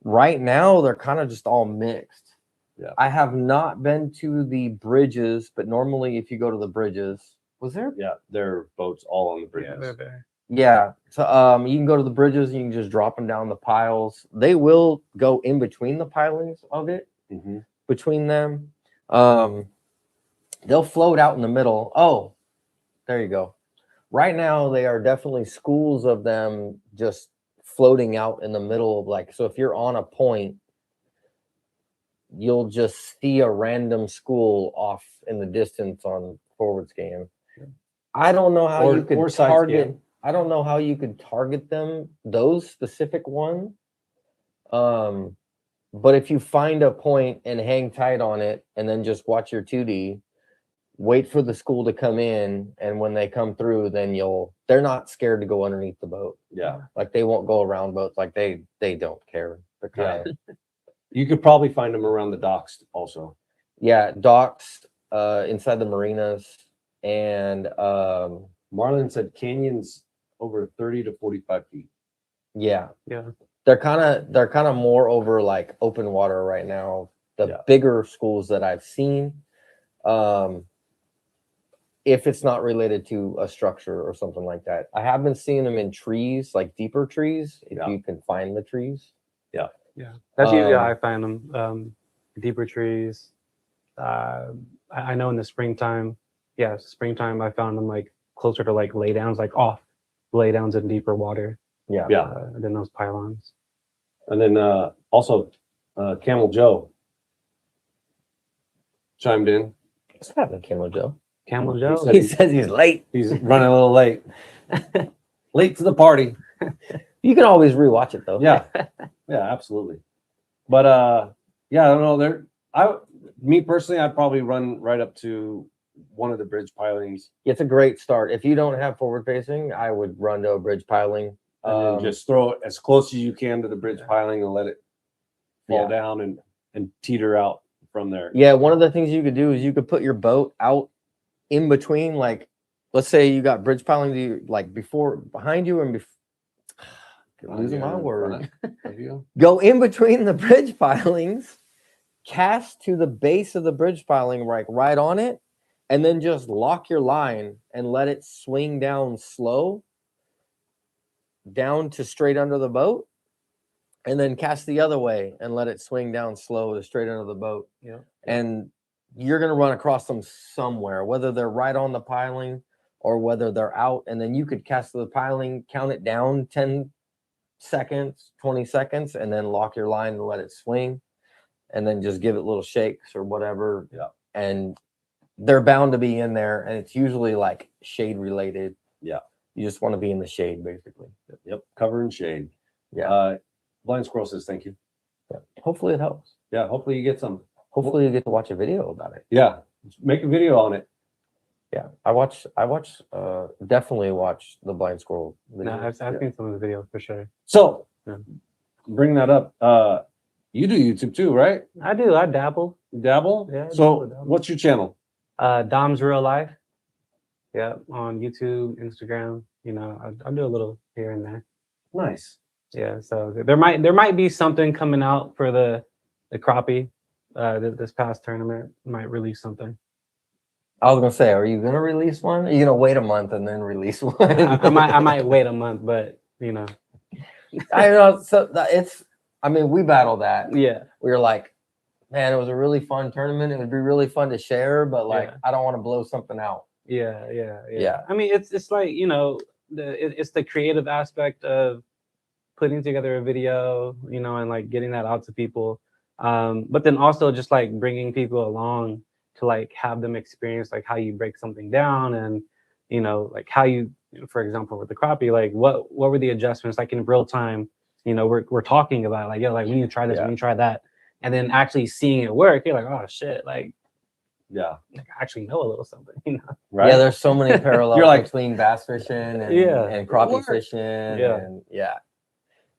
right now, they're kind of just all mixed. Yeah. I have not been to the bridges, but normally if you go to the bridges, was there? Yeah, there are boats all on the Yeah, bridges. they're there. Yeah. So you can go to the bridges and you can just drop them down the piles. They will go in between the pilings of it, Mhm. between them. They'll float out in the middle. Oh, there you go. Right now, they are definitely schools of them just floating out in the middle of, like, so if you're on a point, you'll just see a random school off in the distance on forward scan. I don't know how you Or could side target. scan. I don't know how you could target them, those specific one. But if you find a point and hang tight on it, and then just watch your 2D, wait for the school to come in, and when they come through, then they're not scared to go underneath the boat. Yeah. Like they won't go around boats. Like they don't care. They're Yeah. kind of, You could probably find them around the docks also. yeah, docks, inside the marinas, and Marlon said canyons over 30 to 45 feet. yeah, Yeah. they're kind of more over like open water right now. The Yeah. bigger schools that I've seen, if it's not related to a structure or something like that. I have been seeing them in trees, like deeper trees, if Yeah. you can find the trees. Yeah, that's usually how Um, I find them. Deeper trees. I know in the springtime, springtime, I found them like closer to like laydowns, like off laydowns in deeper water Yeah. Yeah. than those pylons. And then also Camel Joe chimed in. What's happening, Camel Joe? Camel He Joe. said He says he's late. he's running a little late. Late to the party. You can always rewatch it though. Yeah. Yeah, absolutely. But yeah, I don't know. Me personally, I'd probably run right up to one of the bridge pilings It's a great start. If you don't have forward facing, I would run to a bridge piling. and then just throw it as close as you can to the bridge piling and let it fall Yeah. down and teeter out from there. Yeah, one of the things you could do is you could put your boat out in between, like, let's say you got bridge piling like behind you and losing my word. Go in between the bridge pilings, cast to the base of the bridge piling, like right on it, and then just lock your line and let it swing down slow down to straight under the boat, and then cast the other way and let it swing down slow to straight under the boat. Yeah. And you're going to run across them somewhere, whether they're right on the piling or whether they're out. And then you could cast the piling, count it down 10 seconds, 20 seconds, and then lock your line and let it swing. And then just give it little shakes or whatever. Yeah. And they're bound to be in there. And it's usually like shade related. Yeah. You just want to be in the shade, basically. Yep. Cover and shade. Yeah. Blind Squirrel says thank you. Yeah. Hopefully it helps. Yeah. Hopefully you get some. Hopefully you get to watch a video about it. Yeah. Make a video on it. Yeah. Definitely watch the Blind Squirrel video. No, I've seen some of the videos for sure. So Yeah. bring that up. You do YouTube too, right? I do. I dabble. You dabble? Yeah, I So dabble. what's your channel? Dom's Real Life. Yeah, on YouTube, Instagram. You know, I'll do a little here and there. Nice. Yeah, so there might be something coming out for the crappie. This past tournament might release something. I was gonna say, are you gonna release one? Are you gonna wait a month and then release one? I might wait a month, but you know. I know. So we battle that. Yeah. We were like, man, it was a really fun tournament. It would be really fun to share, but like, Yeah. I don't want to blow something out. Yeah. I mean, it's like, you know, it's the creative aspect of putting together a video, you know, and like getting that out to people. But then also just like bringing people along to like have them experience like how you break something down, and you know, like how you, for example, with the crappie, like what were the adjustments like in real time? You know, we're talking about like, yeah, like we need to try this, we need to try that, and then actually seeing it work, you're like, oh shit, like Yeah. I actually know a little something, you know. Right. Yeah, there's so many parallels You're like, between bass fishing and, Yeah. and crappie Work. fishing. Yeah. And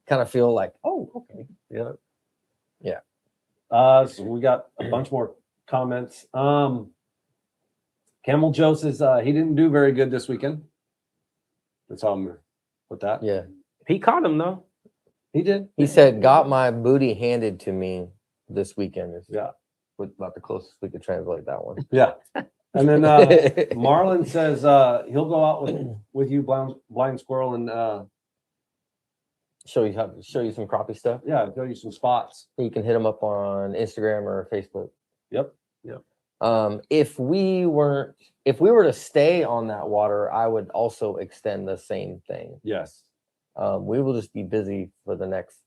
kind of feel like, oh, okay. Yeah. So we got a bunch more comments. Camel Joe says he didn't do very good this weekend. That's all I'm gonna put that. Yeah. He caught him though. He did. He said, got my booty handed to me this weekend. Is Yeah. about the closest we could translate that one. Yeah. And then Marlon says he'll go out with you, blind squirrel, and show you some crappie stuff. yeah, show you some spots. You can hit him up on Instagram or Facebook. Yep. If we were to stay on that water, I would also extend the same thing. Yes. We will just be busy for the next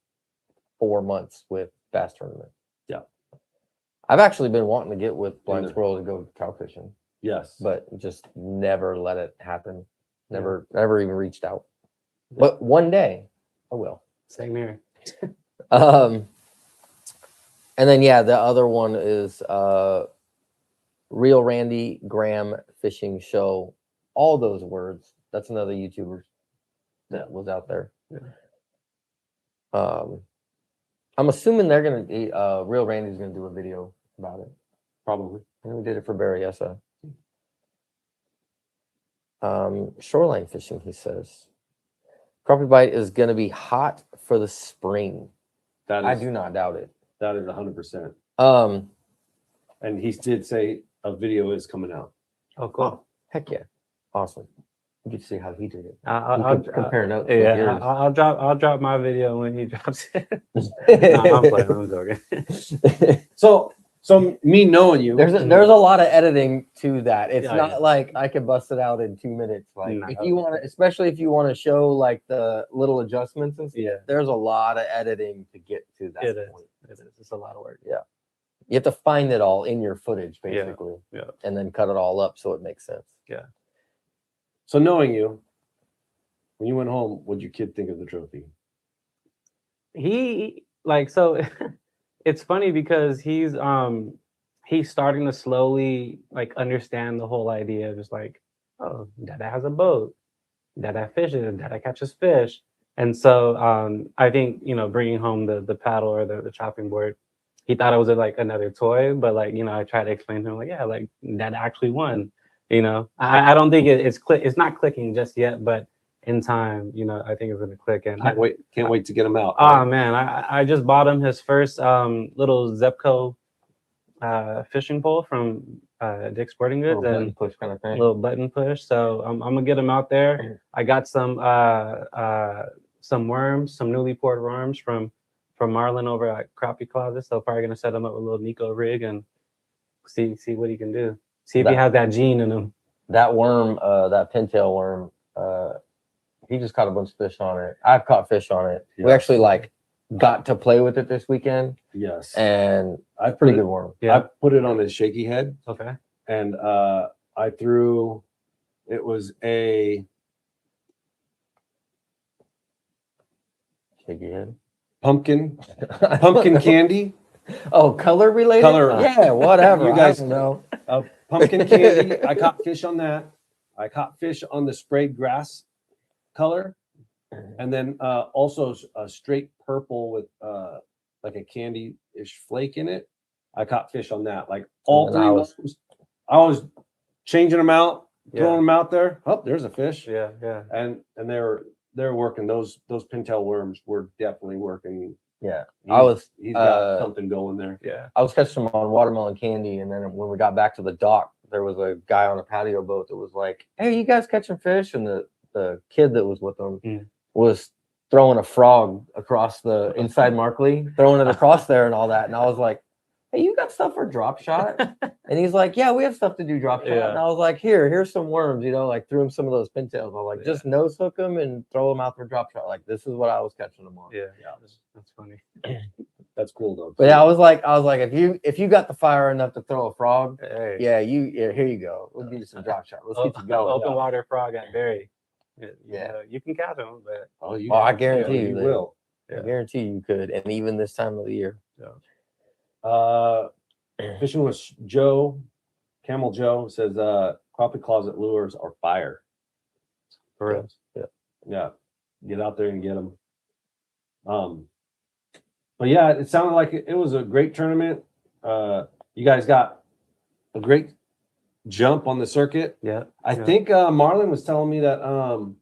4 months with bass tournament. Yeah. I've actually been wanting to get with Blind Yeah. Squirrel to go cow fishing, Yes. but just never let it happen. Never even reached out. But one day I will. Same here. And then the other one is Real Randy Graham Fishing Show. All those words. That's another YouTuber that was out there. Yeah. I'm assuming they're gonna Real Randy's gonna do a video about it. Probably. And we did it for Berryessa. Shoreline fishing, he says. Crappie bite is gonna be hot for the spring. I do not doubt it. That is 100%. Um, And he did say a video is coming out. Oh, cool. heck yeah, awesome. You get to see how he did it. I'll Compare notes. with yeah, yours. I'll drop my video when he drops it. Nah, I'm playing. I'm joking. So me knowing you, There's a lot of editing to that. It's Yeah, not yeah. like I could bust it out in 2 minutes. Like No. if you want to, especially if you want to show like the little adjustments and stuff, Yeah. there's a lot of editing to get to that It is. point. It is. It's a lot of work. You have to find it all in your footage, Yeah, basically, yeah. and then cut it all up so it makes sense. so knowing you, when you went home, what'd your kid think of the trophy? He like so it's funny because he's starting to slowly like understand the whole idea of just like, oh, Dada has a boat, Dada fishes, Dada catches fish. And so I think bringing home the paddle or the chopping board, he thought it was like another toy, but like I tried to explain to him like, yeah, like Dada actually won. I don't think it's not clicking just yet, but in time, I think it's gonna click. And Can't wait to get him out. oh man, I just bought him his first little Zepco fishing pole from Dick's Sporting Goods, Little button and push kind of thing. little button push. So I'm gonna get him out there. I got some worms, some newly poured worms from Marlon over at Crappie Closet. So probably gonna set him up with a little Nico rig and see what he can do. See if he has that gene in him. That worm, that pintail worm, he just caught a bunch of fish on it. I've caught fish on it. Yeah. We actually got to play with it this weekend, Yes. and I pretty good worm. Yeah. I put it on his shaky head, Okay. and I threw. It was a Shaky head. pumpkin candy. Oh, color related? Color. Yeah, whatever. You guys know. Pumpkin candy. I caught fish on that. I caught fish on the sprayed grass color, and then also a straight purple with like a candy-ish flake in it. I caught fish on that. Like all And three I of was- those. I was changing them out, throwing Yeah. them out there. Oh, there's a fish. Yeah. Yeah. And they're working. Those pintail worms were definitely working. Yeah, He's got uh, something going there. Yeah. I was catching them on watermelon candy, and then when we got back to the dock, there was a guy on a patio boat that was like, "Hey, you guys catching fish?" And the kid that was with him was throwing a frog across the inside Markley, throwing it across there and all that. And I was like, "Hey, you got stuff for drop shot?" And he's like, "Yeah, we have stuff to do drop shot." Yeah. And I was like, here's some worms, like threw him some of those pintails. I was like, just nose hook them and throw them out for drop shot. Like, this is what I was catching them on. Yeah. That's funny. That's cool though. But yeah, I was like, if you got the fire enough to throw a frog, Hey. yeah, here you go. We'll give you some drop shot. Let's get you going. Open water frog at Berry. Yeah. You can catch them, but Oh, you Oh, I guarantee you you that- will. I guarantee you could, and even this time of the year. Fishing with Camel Joe says crappie closet lures are fire. for real. Yeah, get out there and get them. But yeah, it sounded like it was a great tournament. You guys got a great jump on the circuit. Yeah. I think Marlon was telling me that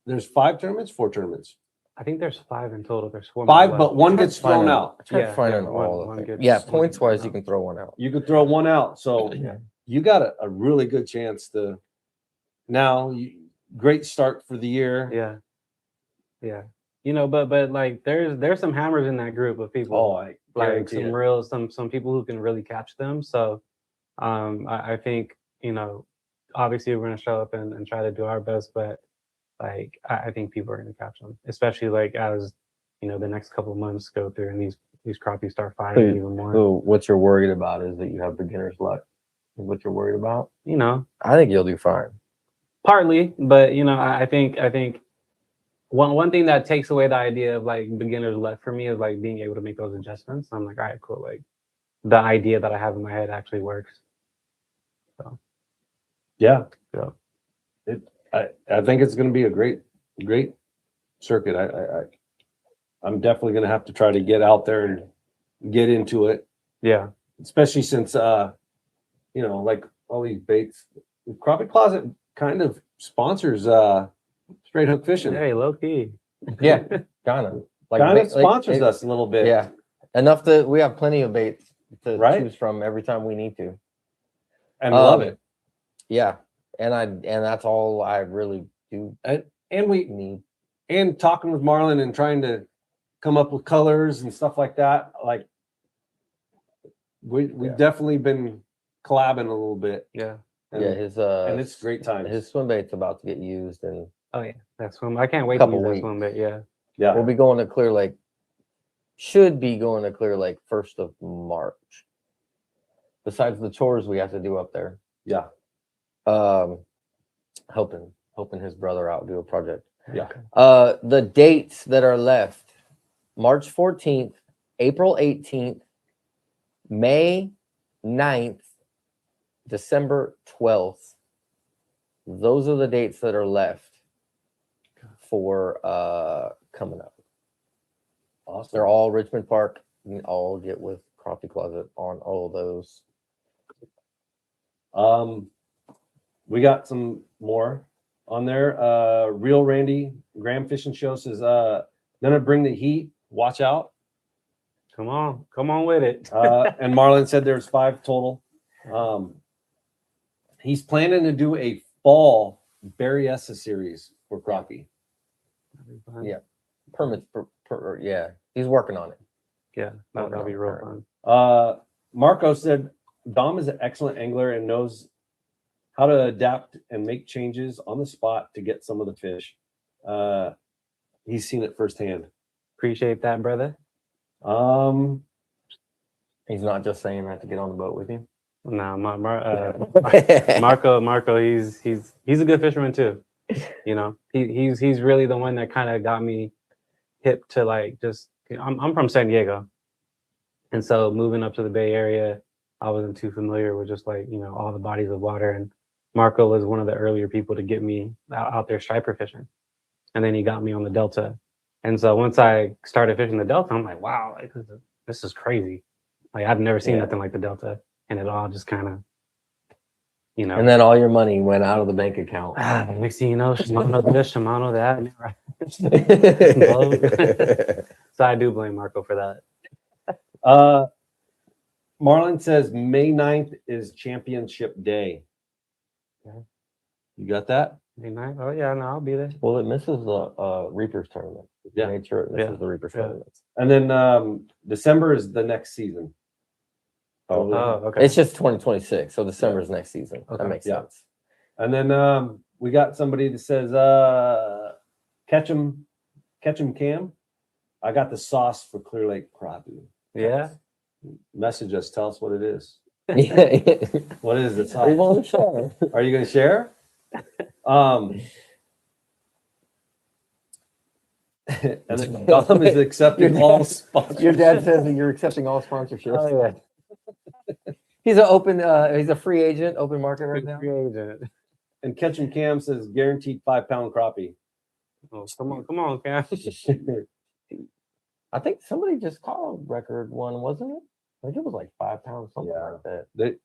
there's 4 tournaments. I think there's 5 in total. There's 4 5, left. but one gets thrown out. I tried Yeah, finding yeah, all one of them. gets- Yeah, one points gets wise, thrown you can throw one out. You could throw one out. So Yeah. you got a really good chance to great start for the year. Yeah. Yeah. You know, but like there's some hammers in that group of people. Oh, I Like guarantee some it. real some people who can really catch them. So I think, you know, obviously we're gonna show up and try to do our best, but like I think people are gonna catch them, especially like as you know the next couple of months go through and these crappies start fighting even more. So what you're worried about is that you have beginner's luck. Is what you're worried about? You know, I think you'll do fine. partly, but you know, I think one thing that takes away the idea of like beginner's luck for me is like being able to make those adjustments. I'm like, all right, cool. Like the idea that I have in my head actually works. So Yeah. Yeah. I think it's going to be a great circuit. I'm definitely going to have to try to get out there and get into it, yeah, especially since you know, like all these baits. Crappie Closet kind of sponsors straight hook fishing. hey, low key. Yeah, kind of. Kind of sponsors us a little bit. Yeah, enough that we have plenty of baits to Right? choose from every time we need to. And love it. Yeah, and that's all I really do And we need. and talking with Marlon and trying to come up with colors and stuff like that. Like we've Yeah. definitely been collabing a little bit. Yeah. And, Yeah, his and it's great times. his swim bait's about to get used, and Oh yeah, that swim. I can't wait to Couple use that weeks. swim bait. Yeah. Yeah. we'll be going to Clear Lake. Should be going to Clear Lake 1st of March. Besides the chores we have to do up there, Yeah. helping his brother out do a project. Yeah. The dates that are left: March 14th, April 18th, May 9th, December 12th. Those are the dates that are left for coming up. Awesome. They're all Richmond Park. You can all get with Crappie Closet on all of those. We got some more on there. Real Randy Graham Fishing Show says, gonna bring the heat. Watch out. Come on with it. And Marlon said there's 5 total. He's planning to do a fall Berryessa series for crappie. Yeah. Permits yeah, he's working on it. Yeah, that'll be real fun. Marco said Dom is an excellent angler and knows how to adapt and make changes on the spot to get some of the fish. He's seen it firsthand. Appreciate that, brother. He's not just saying that to get on the boat with you. No, Marco, he's a good fisherman too. You know, he's really the one that kind of got me hip to like just. I'm from San Diego, and so moving up to the Bay Area, I wasn't too familiar with just like, you know, all the bodies of water. And Marco was one of the earlier people to get me out there striper fishing, and then he got me on the Delta. And so once I started fishing the Delta, I'm like, wow, like, this is crazy. Like I've never seen nothing like the Delta, and it all just kind of, you know. And then all your money went out of the bank account. Next thing you know, Shimano this, Shimano that. So I do blame Marco for that. Marlon says May 9th is championship day. Okay. You got that? May 9th? Oh yeah, no, I'll be there. Well, it misses the Reapers tournament. Yeah. Made sure it misses Yeah. the Reapers Yeah. tournament. And then December is the next season. Oh, okay. It's just 2026, so December is next season. Okay. That makes Yeah. sense. And then we got somebody that says catch 'em Cam. I got the sauce for Clear Lake crappie. Yeah. Message us, tell us what it is. Yeah. What is it? We want to share. Are you going to share? And then Dom is accepting all sponsors. Your dad says that you're accepting all sponsorships. Oh yeah. He's an open. He's a free agent, open market right now. Free agent. And Catching Cam says guaranteed 5-pound crappie. Oh, come on, Cam. I think somebody just called record one, wasn't it? I think it was like 5 pounds, something Yeah. like that. They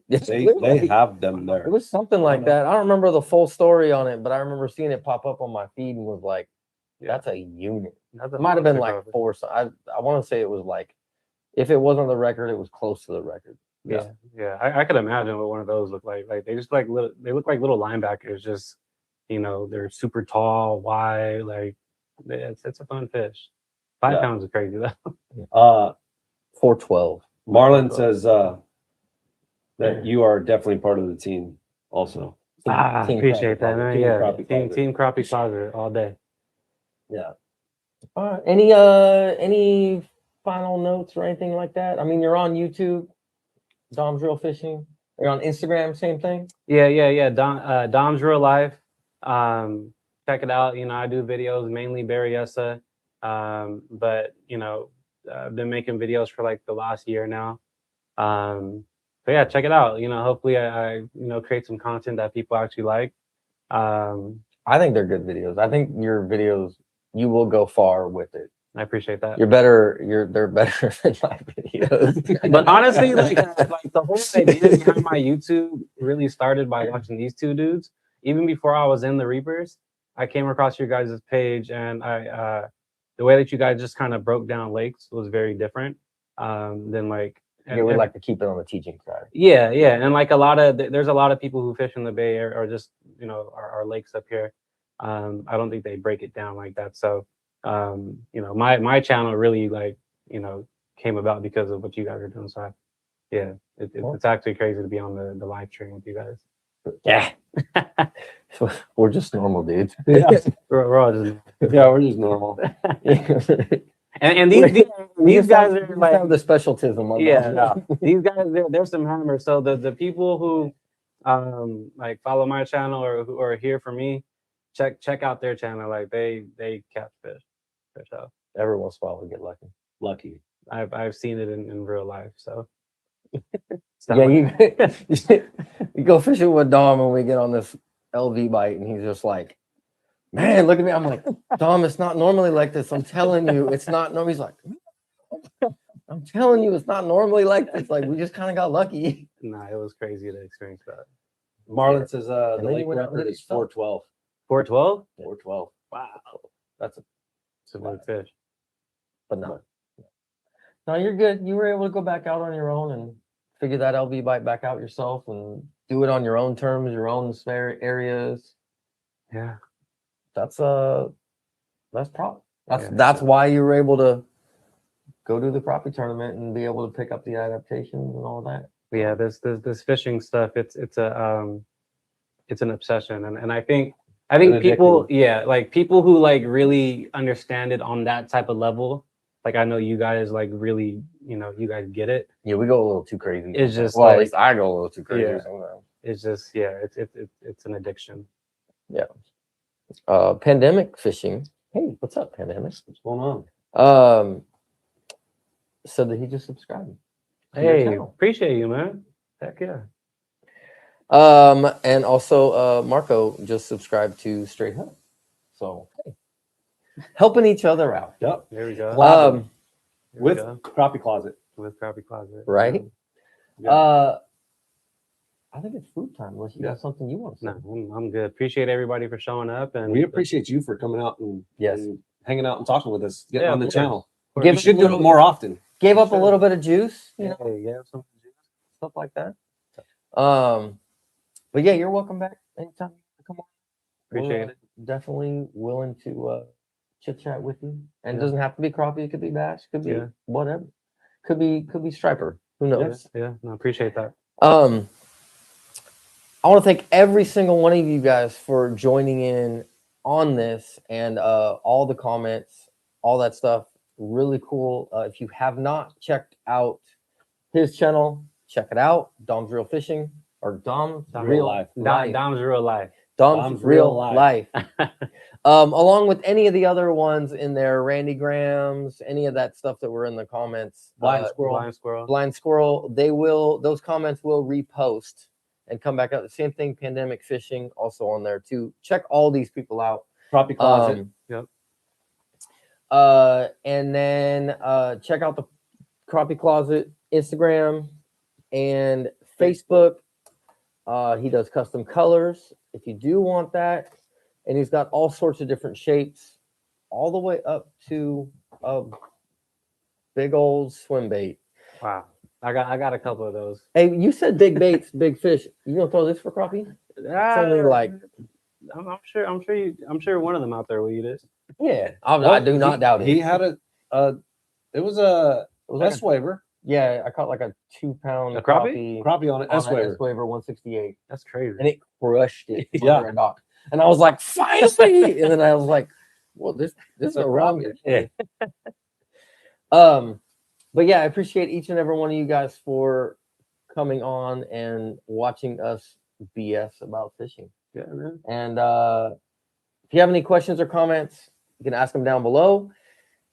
Yes, they clearly. have them It there. was something like that. I don't remember the full story on it, but I remember seeing it pop up on my feed and was like, that's a unit. That's It might have been monster like crawfish. 4. So I want to say it was like, if it wasn't the record, it was close to the record. Yeah, yeah. I could imagine what one of those look like. Like they just like little. They look like little linebackers. Just they're super tall, wide. Like it's a fun fish. 5 Yeah. pounds is crazy though. 412. Marlon says that you are definitely part of the team also. Team Appreciate Crappie that, Closet. man. Team Yeah, Crappie Closet. team Crappie Closet all day. Yeah. All right. Any final notes or anything like that? I mean, you're on YouTube, Dom's Real Fishing. You're on Instagram, same thing. Yeah. Dom's Real Life. Check it out. I do videos mainly Berryessa. But I've been making videos for like the last year now. But yeah, check it out. Hopefully I create some content that people actually like. I think they're good videos. I think your videos, you will go far with it. I appreciate that. They're better than my videos. But honestly, like the whole idea behind my YouTube really started by watching these two dudes. Even before I was in the Reapers, I came across your guys' page, and the way that you guys just kind of broke down lakes was very different than like. Yeah, we like to keep it on the teaching side. Yeah, and like there's a lot of people who fish in the Bay Area or just our lakes up here. I don't think they break it down like that. So my channel really came about because of what you guys are doing. So it's actually crazy to be on the live stream with you guys. Yeah. We're just normal dudes. Yeah. We're all just We're just normal. and these guys are like have the specialtism on that. these guys they're some hammers. So the people who like follow my channel or who are here for me, check out their channel. Like they catch fish for sure. Every once in a while we get lucky. I've seen it in real life. So yeah, you go fishing with Dom and we get on this LV bite and he's just like, man, look at me. I'm like, Dom, it's not normally like this. I'm telling you, it's not normal. He's like, I'm telling you, it's not normally like this. Like, we just kind of got lucky. Nah, it was crazy to experience that. Marlon says the then you lake went out record and is 412. 412? 412. Wow. That's It's a big fish. But no, you're good. You were able to go back out on your own and figure that LV bite back out yourself and do it on your own terms, your own spare areas. Yeah. That's why you were able to go to the crappie tournament and be able to pick up the adaptations and all that. But yeah, this fishing stuff, it's an obsession. And I think people, like people who like really understand it on that type of level, like I know you guys like really, you guys get it. Yeah, we go a little too crazy. It's just at least I go a little too crazy Yeah. sometimes. It's just it's an addiction. Yeah. Pandemic fishing. Hey, what's up, Pandemic? what's going on. Said that he just subscribed. to your Hey, channel. appreciate you, man. Heck yeah. And also Marco just subscribed to Strait. So hey, helping each other out. Yep. There we go. Collab. There we With go. Crappie Closet. With Crappie Closet. Right? Yeah. I think it's food time unless you got something you want to say. No, I'm good. Appreciate everybody for showing up, and We appreciate you for coming out and, Yes. and hanging out and talking with us, getting Yeah, on the of course. channel. Give We us should a do it little- more often. Gave up a Sure. little bit of juice, you know, yeah, some stuff like that. But yeah, you're welcome back anytime. Come on. appreciate it. Definitely willing to chit chat with you. And it doesn't have to be crappie, it could be bass, could be Yeah. whatever. Could be striper. Who knows? Yeah, no, appreciate that. I want to thank every single one of you guys for joining in on this and all the comments, all that stuff. Really cool. If you have not checked out his channel, check it out. Dom's Real Fishing or Dom's Real Life. Life. Dom's Real Life. Dom's Real Life. Along with any of the other ones in there, Randy Graham's, any of that stuff that were in the comments. Blind Squirrel. Blind Squirrel. Those comments will repost and come back out. The same thing, Pandemic Fishing also on there too. Check all these people out. Crappie Closet. Yep. And then check out the Crappie Closet Instagram and Facebook. He does custom colors if you do want that, and he's got all sorts of different shapes, all the way up to a big old swim bait. Wow. I got a couple of those. Hey, you said big baits, big fish. You gonna throw this for crappie? Something like, I'm sure one of them out there will eat it. yeah, I do not doubt it. He had it was a It was like S waiver. Yeah, I caught like a 2-pound A crappie? Crappie on it, S waiver. S-Waver 168, That's crazy. and it crushed it. Yeah. Under a dock. And I was like, finally! And then I was like, well, this is a a wrong. crappie. But yeah, I appreciate each and every one of you guys for coming on and watching us BS about fishing. Yeah, man. And if you have any questions or comments, you can ask them down below. You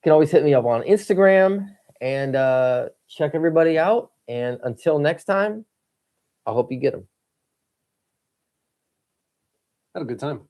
can always hit me up on Instagram and check everybody out. And until next time, I hope you get them. Had a good time.